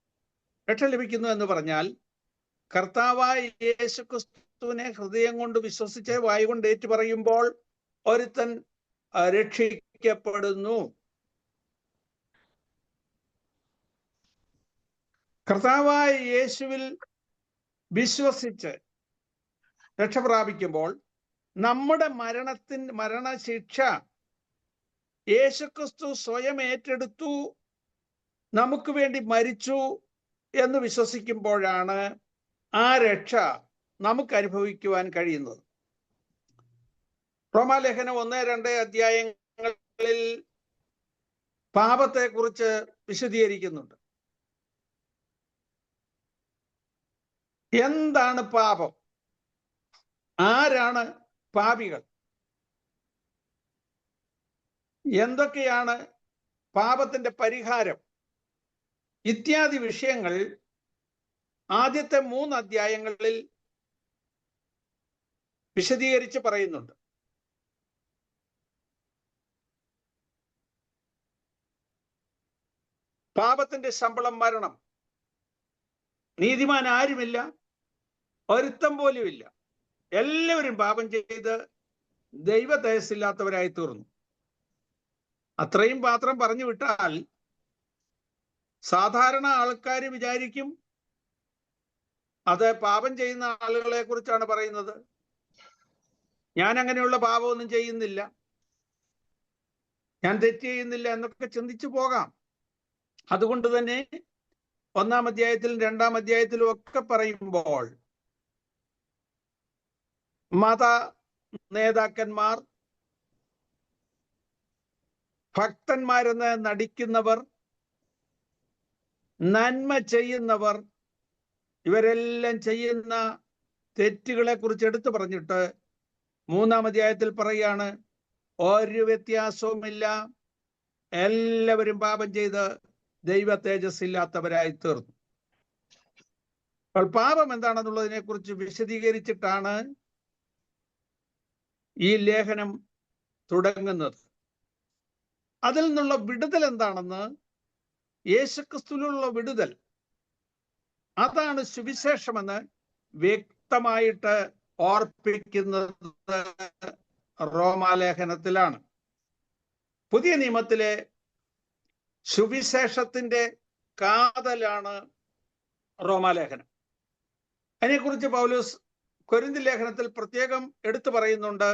രക്ഷ ലഭിക്കുന്നു എന്ന് പറഞ്ഞാൽ കർത്താവായ യേശുക്രിസ്തുവിനെ ഹൃദയം കൊണ്ട് വിശ്വസിച്ച് വായു കൊണ്ട് ഏറ്റു പറയുമ്പോൾ ഒരുത്തൻ രക്ഷിക്കപ്പെടുന്നു. കർത്താവായ യേശുവിൽ വിശ്വസിച്ച് രക്ഷ പ്രാപിക്കുമ്പോൾ നമ്മുടെ മരണശിക്ഷ യേശുക്രിസ്തു സ്വയം ഏറ്റെടുത്തു, നമുക്ക് വേണ്ടി മരിച്ചു എന്ന് വിശ്വസിക്കുമ്പോഴാണ് ആ രക്ഷ നമുക്ക് അനുഭവിക്കുവാൻ കഴിയുന്നത്. റോമാലേഖനം 1-2 അധ്യായങ്ങളിൽ പാപത്തെക്കുറിച്ച് വിശദീകരിക്കുന്നുണ്ട്. എന്താണ് പാപം? ആരാണ് പാപികൾ? എന്തൊക്കെയാണ് പാപത്തിന്റെ പരിഹാരം? ഇത്യാദി വിഷയങ്ങൾ ആദ്യത്തെ 3 അധ്യായങ്ങളിൽ വിശദീകരിച്ച് പറയുന്നുണ്ട്. പാപത്തിന്റെ ശമ്പളം മരണം. നീതിമാൻ ആരുമില്ല, ഒരുത്തം പോലുമില്ല. എല്ലാവരും പാപം ചെയ്ത് ദൈവ തേജസ്സില്ലാത്തവരായി തീർന്നു. അത്രയും മാത്രം പറഞ്ഞു വിട്ടാൽ സാധാരണ ആൾക്കാർ വിചാരിക്കും അത് പാപം ചെയ്യുന്ന ആളുകളെ കുറിച്ചാണ് പറയുന്നത്. ഞാൻ അങ്ങനെയുള്ള പാപമൊന്നും ചെയ്യുന്നില്ല, ഞാൻ തെറ്റ് ചെയ്യുന്നില്ല എന്നൊക്കെ ചിന്തിച്ചു പോകാം. അതുകൊണ്ട് തന്നെ 1-ാം അധ്യായത്തിലും 2-ാം അധ്യായത്തിലും ഒക്കെ പറയുമ്പോൾ മത നേതാക്കന്മാർ, ഭക്തന്മാരെന്ന് നടിക്കുന്നവർ, നന്മ ചെയ്യുന്നവർ, ഇവരെല്ലാം ചെയ്യുന്ന തെറ്റുകളെ കുറിച്ച് എടുത്തു പറഞ്ഞിട്ട് 3-ാം അധ്യായത്തിൽ പറയാണ് ഒരു വ്യത്യാസവുമില്ല, എല്ലാവരും പാപം ചെയ്ത് ദൈവ തേജസ്സില്ലാത്തവരായി തീർന്നു. അപ്പോൾ പാപം എന്താണെന്നുള്ളതിനെ കുറിച്ച് വിശദീകരിച്ചിട്ടാണ് ഈ ലേഖനം തുടങ്ങുന്നത്. അതിൽ നിന്നുള്ള വിടുതൽ എന്താണെന്ന്, യേശുക്രിസ്തുവിലുള്ള വിടുതൽ, അതാണ് സുവിശേഷമെന്ന് വ്യക്തമായിട്ട് ഓർപ്പിക്കുന്നത് റോമാലേഖനത്തിലാണ്. പുതിയ നിയമത്തിലെ സുവിശേഷത്തിന്റെ കാതലാണ് റോമാലേഖനം. അതിനെക്കുറിച്ച് പൗലോസ് കൊരിന്ത്യർ ലേഖനത്തിൽ പ്രത്യേകം എടുത്തു പറയുന്നുണ്ട്.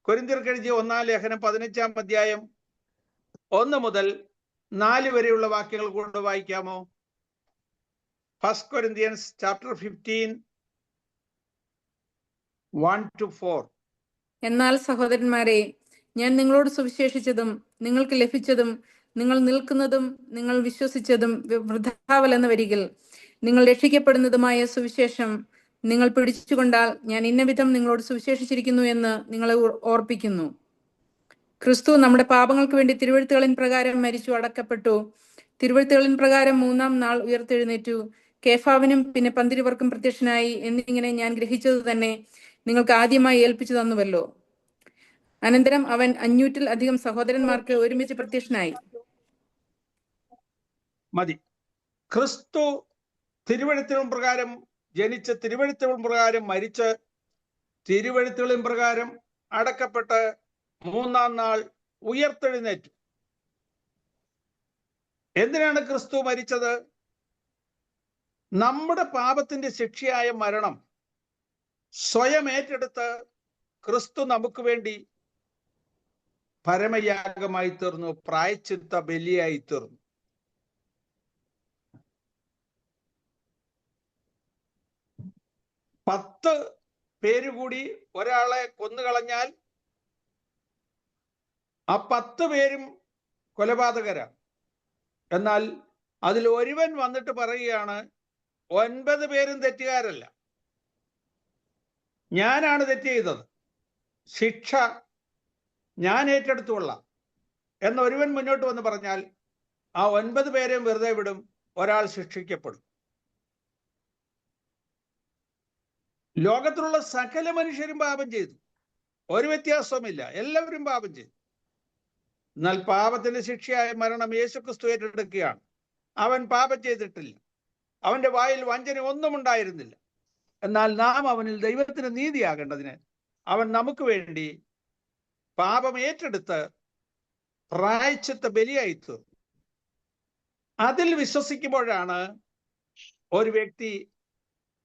കൊരിന്ത്യർക്ക് എഴുതിയ 1-ാം ലേഖനം 15-ാം അധ്യായം 1 മുതൽ 4 വരെയുള്ള വാക്യങ്ങൾ കൊണ്ട് വായിക്കാമോ? 1 Corinthians chapter 15 1-4. എന്നാൽ സഹോദരന്മാരെ, ഞാൻ നിങ്ങളോട് സുവിശേഷിച്ചതും നിങ്ങൾക്ക് ലഭിച്ചതും നിങ്ങൾ നിൽക്കുന്നതും നിങ്ങൾ വിശ്വസിച്ചതും വൃഥാവലെന്ന് വരികിൽ നിങ്ങൾ രക്ഷിക്കപ്പെടുന്നതുമായ സുവിശേഷം നിങ്ങൾ പിടിച്ചുകൊണ്ടാൽ ഞാൻ ഇന്നവിധം നിങ്ങളോട് സുവിശേഷിച്ചിരിക്കുന്നു എന്ന് നിങ്ങളെ ഓർപ്പിക്കുന്നു. ക്രിസ്തു നമ്മുടെ പാപങ്ങൾക്ക് വേണ്ടി തിരുവെഴുത്തുകളിൻ പ്രകാരം മരിച്ചു അടക്കപ്പെട്ടു. തിരുവെഴുത്തുകളിൻ പ്രകാരം 3-ാം നാൾ ഉയർത്തെഴുന്നേറ്റു. കേഫാവിനും പിന്നെ 12 പേർക്കും പ്രത്യക്ഷനായി എന്നിങ്ങനെ ഞാൻ ഗ്രഹിച്ചത് തന്നെ നിങ്ങൾക്ക് ആദ്യമായി ഏൽപ്പിച്ചു തന്നുവല്ലോ. അനന്തരം അവൻ 500-ൽ അധികം സഹോദരന്മാർക്ക് ഒരുമിച്ച് പ്രത്യക്ഷനായി. മതി. ക്രിസ്തു തിരുവെഴുത്തുകളും പ്രകാരം ജനിച്ച്, തിരുവെഴുത്തുകളും പ്രകാരം മരിച്ച്, തിരുവെഴുത്തുകളും പ്രകാരം അടക്കപ്പെട്ട് 3-ാം നാൾ ഉയർത്തെഴുന്നേറ്റു. എന്തിനാണ് ക്രിസ്തു മരിച്ചത്? നമ്മുടെ പാപത്തിന്റെ ശിക്ഷയായ മരണം സ്വയം ഏറ്റെടുത്ത് ക്രിസ്തു നമുക്ക് വേണ്ടി പരമയാഗമായി തീർന്നു, പ്രായശ്ചിത്ത ബലിയായി തീർന്നു. പത്ത് പേര് കൂടി ഒരാളെ കൊന്നുകളഞ്ഞാൽ ആ 10 പേരും കൊലപാതകരാണ്. എന്നാൽ അതിൽ ഒരുവൻ വന്നിട്ട് പറയുകയാണ്, 9 പേരും തെറ്റുകാരല്ല, ഞാനാണ് തെറ്റ് ചെയ്തത്, ശിക്ഷ ഞാൻ ഏറ്റെടുത്തുകൊള്ളാം എന്ന് ഒരുവൻ മുന്നോട്ട് വന്ന് പറഞ്ഞാൽ ആ 9 പേരെയും വെറുതെ വിടും, ഒരാൾ ശിക്ഷിക്കപ്പെടും. ലോകത്തിലുള്ള സകല മനുഷ്യരും പാപം ചെയ്തു, ഒരു വ്യത്യാസവുമില്ല, എല്ലാവരും പാപം ചെയ്തു. എന്നാൽ പാപത്തിന്റെ ശിക്ഷയായ മരണം യേശുക്രിസ്തു ഏറ്റെടുക്കുകയാണ്. അവൻ പാപം ചെയ്തിട്ടില്ല, അവന്റെ വായിൽ വഞ്ചന ഒന്നും ഉണ്ടായിരുന്നില്ല. എന്നാൽ നാം അവനിൽ ദൈവത്തിന് നീതിയാകേണ്ടതിന് അവൻ നമുക്ക് വേണ്ടി പാപം ഏറ്റെടുത്ത് പ്രായശ്ചിത്ത ബലിയായി തീർന്നു. അതിൽ വിശ്വസിക്കുമ്പോഴാണ് ഒരു വ്യക്തി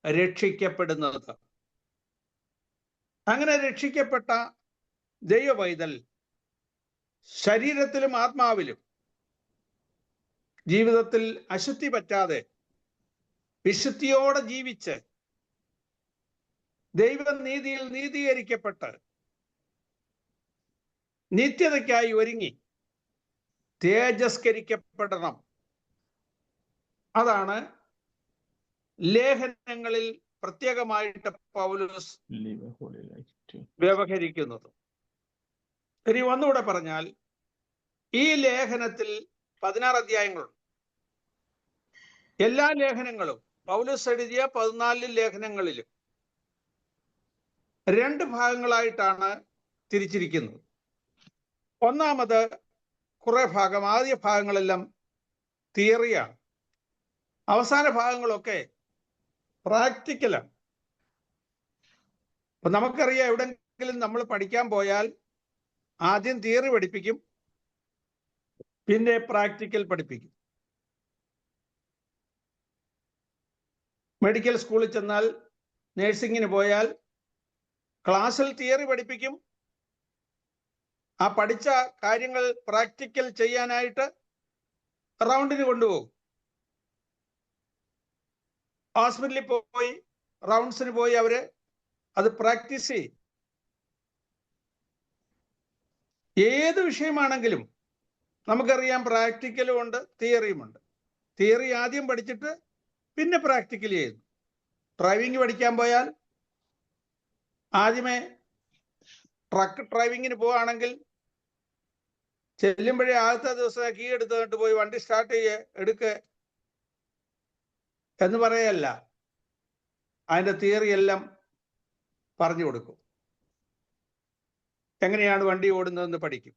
രക്ഷിക്കപ്പെടുന്നത്. അങ്ങനെ രക്ഷിക്കപ്പെട്ട ദൈവപൈതൽ ശരീരത്തിലും ആത്മാവിലും ജീവിതത്തിൽ അശുദ്ധി പറ്റാതെ വിശുദ്ധിയോടെ ജീവിച്ച് ദൈവനീതിയിൽ നീതീകരിക്കപ്പെട്ട് നിത്യതയ്ക്കായി ഒരുങ്ങി തേജസ്കരിക്കപ്പെടണം. അതാണ് ലേഖനങ്ങളിൽ പ്രത്യേകമായിട്ട് പൗലോസ് വ്യവഹരിക്കുന്നത്. ഇനി ഒന്നുകൂടെ പറഞ്ഞാൽ, ഈ ലേഖനത്തിൽ 16 അധ്യായങ്ങളുണ്ട്. എല്ലാ ലേഖനങ്ങളും പൗലോസ് എഴുതിയ 14 ലേഖനങ്ങളിലും 2 ഭാഗങ്ങളായിട്ടാണ് തിരിച്ചിരിക്കുന്നത്. ഒന്നാമത് കുറെ ഭാഗം, ആദ്യ ഭാഗങ്ങളെല്ലാം തിയറിയാണ്, അവസാന ഭാഗങ്ങളൊക്കെ പ്രാക്ടിക്കലാണ്. അപ്പൊ നമുക്കറിയാം, എവിടെങ്കിലും നമ്മൾ പഠിക്കാൻ പോയാൽ ആദ്യം തിയറി പഠിപ്പിക്കും, പിന്നെ പ്രാക്ടിക്കൽ പഠിപ്പിക്കും. മെഡിക്കൽ സ്കൂളിൽ ചെന്നാൽ, നേഴ്സിങ്ങിന് പോയാൽ ക്ലാസ്സിൽ തിയറി പഠിപ്പിക്കും, ആ പഠിച്ച കാര്യങ്ങൾ പ്രാക്ടിക്കൽ ചെയ്യാനായിട്ട് റൗണ്ടിന് കൊണ്ടുപോകും. ഹോസ്പിറ്റലിൽ പോയി റൗണ്ട്സിന് പോയി അവര് അത് പ്രാക്ടീസ് ചെയ്യും. ഏത് വിഷയമാണെങ്കിലും നമുക്കറിയാം, പ്രാക്ടിക്കലും ഉണ്ട്, തിയറിയും ഉണ്ട്. തിയറി ആദ്യം പഠിച്ചിട്ട് പിന്നെ പ്രാക്ടിക്കൽ ചെയ്യുന്നു. ഡ്രൈവിംഗ് പഠിക്കാൻ പോയാൽ ആദ്യമേ ട്രക്ക് ഡ്രൈവിങ്ങിന് പോവുകയാണെങ്കിൽ ചെല്ലുമ്പോഴേ ആദ്യത്തെ ദിവസം കീ എടുത്തിട്ട് പോയി വണ്ടി സ്റ്റാർട്ട് എടുക്ക് എന്ന് പറയല്ല, അതിൻ്റെ തിയറി എല്ലാം പറഞ്ഞു കൊടുക്കും. എങ്ങനെയാണ് വണ്ടി ഓടുന്നതെന്ന് പഠിക്കും.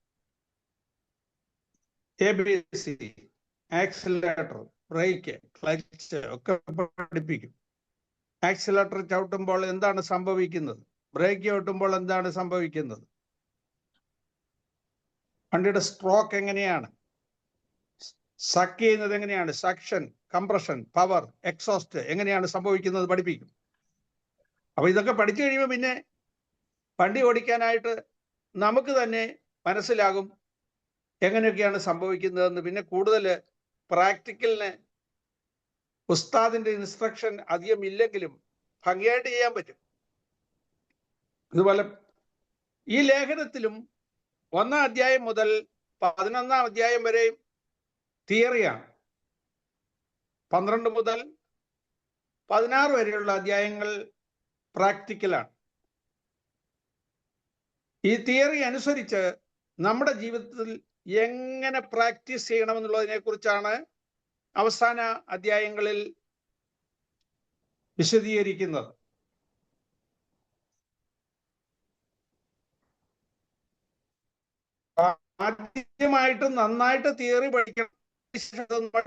ABC, ആക്സിലറേറ്റർ, ബ്രേക്ക്, ക്ലച്ച് ഒക്കെ പഠിപ്പിക്കും. ആക്സിലറേറ്റർ ചവിട്ടുമ്പോൾ എന്താണ് സംഭവിക്കുന്നത്, ബ്രേക്ക് ചവിട്ടുമ്പോൾ എന്താണ് സംഭവിക്കുന്നത്, വണ്ടിയുടെ സ്ട്രോക്ക് എങ്ങനെയാണ്, സക്ക് ചെയ്യുന്നത് എങ്ങനെയാണ്, സക്ഷൻ, കംപ്രഷൻ, പവർ, എക്സോസ്റ്റ് എങ്ങനെയാണ് സംഭവിക്കുന്നത് പഠിപ്പിക്കും. അപ്പൊ ഇതൊക്കെ പഠിച്ചു കഴിയുമ്പോൾ പിന്നെ വണ്ടി ഓടിക്കാനായിട്ട് നമുക്ക് തന്നെ മനസ്സിലാകും എങ്ങനെയൊക്കെയാണ് സംഭവിക്കുന്നതെന്ന്. പിന്നെ കൂടുതൽ പ്രാക്ടിക്കലിന് ഉസ്താദിന്റെ ഇൻസ്ട്രക്ഷൻ അധികം ഇല്ലെങ്കിലും ഭംഗിയായിട്ട് ചെയ്യാൻ പറ്റും. ഇതുപോലെ ഈ ലേഖനത്തിലും 1-ാം അധ്യായം മുതൽ 11-ാം അധ്യായം വരെ തിയറിയാണ്. 12 മുതൽ 16 വരെയുള്ള അധ്യായങ്ങൾ പ്രാക്ടിക്കലാണ്. ഈ തിയറി അനുസരിച്ച് നമ്മുടെ ജീവിതത്തിൽ എങ്ങനെ പ്രാക്ടീസ് ചെയ്യണമെന്നുള്ളതിനെ കുറിച്ചാണ് അവസാന അധ്യായങ്ങളിൽ വിശദീകരിക്കുന്നത്. ആദ്യമായിട്ട് നന്നായിട്ട് തിയറി പഠിക്കണം, നമ്മൾ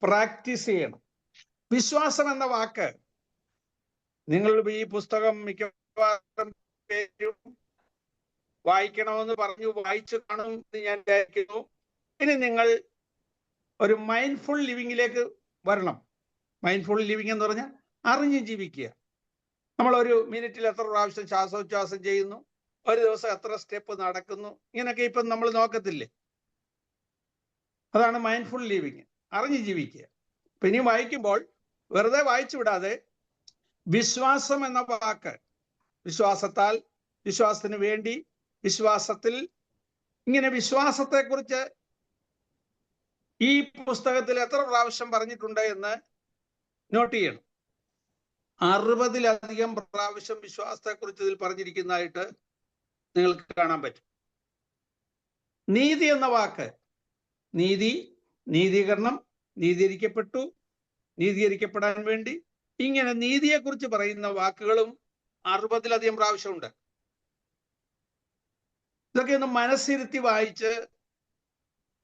പ്രാക്ടീസ് ചെയ്യണം. വിശ്വാസം എന്ന വാക്ക് നിങ്ങൾ ഈ പുസ്തകം മിക്കവാറും പേരും വായിക്കണമെന്ന് പറഞ്ഞു വായിച്ചു കാണുമെന്ന് ഞാൻ വിചാരിക്കുന്നു. ഇനി നിങ്ങൾ ഒരു മൈൻഡ്ഫുൾ ലിവിങ്ങിലേക്ക് വരണം. മൈൻഡ്ഫുൾ ലിവിങ് എന്ന് പറഞ്ഞാൽ അറിഞ്ഞ് ജീവിക്കുക. നമ്മൾ ഒരു മിനിറ്റിൽ എത്ര പ്രാവശ്യം ശ്വാസോച്ഛ്വാസം ചെയ്യുന്നു, ഒരു ദിവസം എത്ര സ്റ്റെപ്പ് നടക്കുന്നു, ഇങ്ങനെയൊക്കെ ഇപ്പം നമ്മൾ നോക്കത്തില്ലേ? അതാണ് മൈൻഡ്ഫുൾ ലിവിങ്, അറിഞ്ഞ് ജീവിക്കുക. ഇപ്പം ഇനി വായിക്കുമ്പോൾ വെറുതെ വായിച്ചു വിടാതെ വിശ്വാസം എന്ന വാക്ക്, വിശ്വാസത്താൽ, വിശ്വാസത്തിന് വേണ്ടി, വിശ്വാസത്തിൽ, ഇങ്ങനെ വിശ്വാസത്തെക്കുറിച്ച് ഈ പുസ്തകത്തിൽ എത്ര പ്രാവശ്യം പറഞ്ഞിട്ടുണ്ട് എന്ന് നോട്ട് ചെയ്യണം. 60-ലധികം പ്രാവശ്യം വിശ്വാസത്തെക്കുറിച്ച് ഇതിൽ പറഞ്ഞിരിക്കുന്നതായിട്ട് നിങ്ങൾക്ക് കാണാൻ പറ്റും. നീതി എന്ന വാക്ക്, നീതി, നീതീകരണം, നീതീകരിക്കപ്പെട്ടു, നീതീകരിക്കപ്പെടാൻ വേണ്ടി, ഇങ്ങനെ നീതിയെക്കുറിച്ച് പറയുന്ന വാക്കുകളും 60-ലധികം പ്രാവശ്യമുണ്ട്. ഇതൊക്കെ ഒന്ന് മനസ്സിരുത്തി വായിച്ച്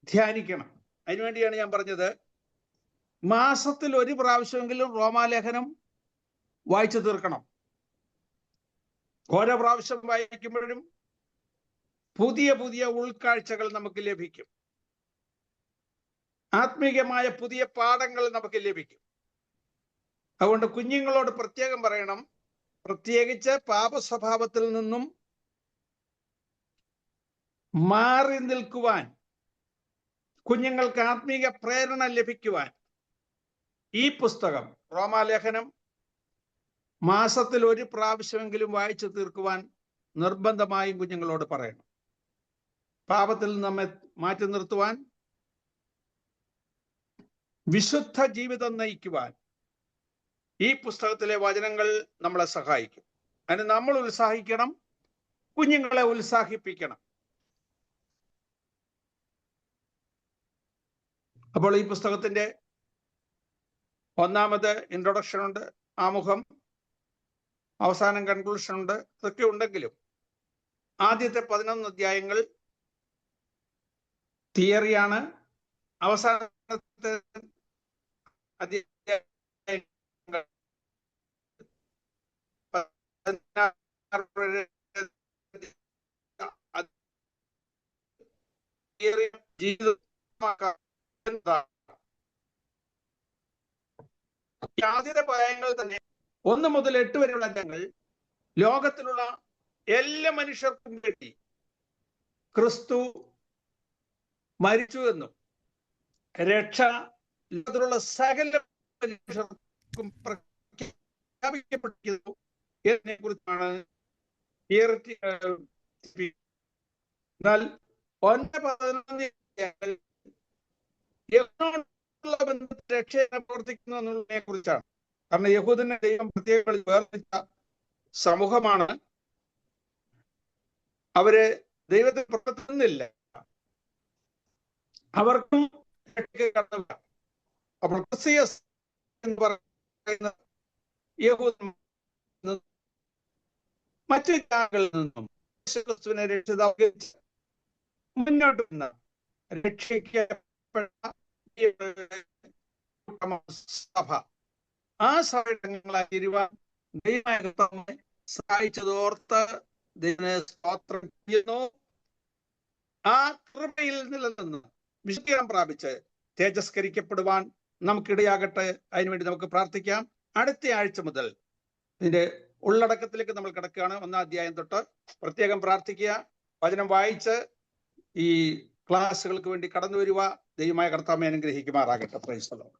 ധ്യാനിക്കണം. അതിനുവേണ്ടിയാണ് ഞാൻ പറഞ്ഞത്, മാസത്തിൽ ഒരു പ്രാവശ്യമെങ്കിലും റോമാലേഖനം വായിച്ചു തീർക്കണം. ഓരോ പ്രാവശ്യം വായിക്കുമ്പോഴും പുതിയ പുതിയ ഉൾക്കാഴ്ചകൾ നമുക്ക് ലഭിക്കും. ആത്മീയമായ പുതിയ പാഠങ്ങൾ നമുക്ക് ലഭിക്കും. അതുകൊണ്ട് കുഞ്ഞുങ്ങളോട് പ്രത്യേകം പറയണം, പ്രത്യേകിച്ച് പാപസ്വഭാവത്തിൽ നിന്നും മാറി നിൽക്കുവാൻ, കുഞ്ഞുങ്ങൾക്ക് ആത്മീയ പ്രേരണ ലഭിക്കുവാൻ ഈ പുസ്തകം റോമാലേഖനം മാസത്തിൽ ഒരു പ്രാവശ്യമെങ്കിലും വായിച്ചു തീർക്കുവാൻ നിർബന്ധമായും കുഞ്ഞുങ്ങളോട് പറയണം. പാപത്തിൽ നിന്ന് നമ്മെ മാറ്റി നിർത്തുവാൻ, വിശുദ്ധ ജീവിതം നയിക്കുവാൻ ഈ പുസ്തകത്തിലെ വചനങ്ങൾ നമ്മളെ സഹായിക്കും. അതിന് നമ്മൾ ഉത്സാഹിക്കണം, കുഞ്ഞുങ്ങളെ ഉത്സാഹിപ്പിക്കണം. അപ്പോൾ ഈ പുസ്തകത്തിന്റെ ഒന്നാമത് ഇൻട്രൊഡക്ഷൻ ഉണ്ട്, ആമുഖം, അവസാനം കൺക്ലൂഷൻ ഉണ്ട്. ഇതൊക്കെ ഉണ്ടെങ്കിലും ആദ്യത്തെ 11 അധ്യായങ്ങൾ തിയറിയാണ്. അവസാനത്തെ ആദ്യത്തെ അധ്യായങ്ങൾ തന്നെ 1 മുതൽ 8 വരെയുള്ള അധ്യായങ്ങൾ ലോകത്തിലുള്ള എല്ലാ മനുഷ്യർക്കും വേണ്ടി ക്രിസ്തു മരിച്ചു എന്നും രക്ഷ ലോകത്തിലുള്ള സകല മനുഷ്യർക്കും പ്രഖ്യാപിക്കപ്പെട്ടിരിക്കുന്നു എന്നതിനെ കുറിച്ചാണ് എന്നാൽ 9-11 ബന്ധത്തിൽ രക്ഷയെ പ്രവർത്തിക്കുന്നു എന്നുള്ളതിനെ കുറിച്ചാണ്. കാരണം യഹൂദനെ ദൈവം പ്രത്യേക വേർതിരിച്ച സമൂഹമാണ്. അവര് ദൈവത്തെ പ്രവർത്തിക്കുന്നില്ല, അവർക്കും കടന്നില്ല. അപ്പോൾ ക്രിസ്ത്യസ് എന്ന് പറയുന്ന യഹൂദൻ മറ്റു ജാതികളിൽ നിന്നും ക്രിസ്തുവിനെ രക്ഷിതാവ് മുന്നോട്ട് വന്ന രക്ഷിക്കപ്പെട്ട സഭ, ആ സഭകളായി തീരുവാൻ ദൈവം സഹായിച്ചതോർത്ത് ദൈവനെ സ്തോത്രം ചെയ്യുന്നു. ആ കൃപയിൽ നിലനിന്ന് വിശുദ്ധീകരണം പ്രാപിച്ച് തേജസ്കരിക്കപ്പെടുവാൻ നമുക്കിടയാകട്ടെ. അതിനുവേണ്ടി നമുക്ക് പ്രാർത്ഥിക്കാം. അടുത്ത ആഴ്ച മുതൽ ഇതിന്റെ ഉള്ളടക്കത്തിലേക്ക് നമ്മൾ കിടക്കുകയാണ്. 1-ാം അധ്യായം തൊട്ട് പ്രത്യേകം പ്രാർത്ഥിക്കുക, വചനം വായിച്ച് ഈ ക്ലാസ്സുകൾക്ക് വേണ്ടി കടന്നു വരുക. ദൈവമായ കർത്താവേ അനുഗ്രഹിക്കുമാറാകട്ടെ. Praise the Lord.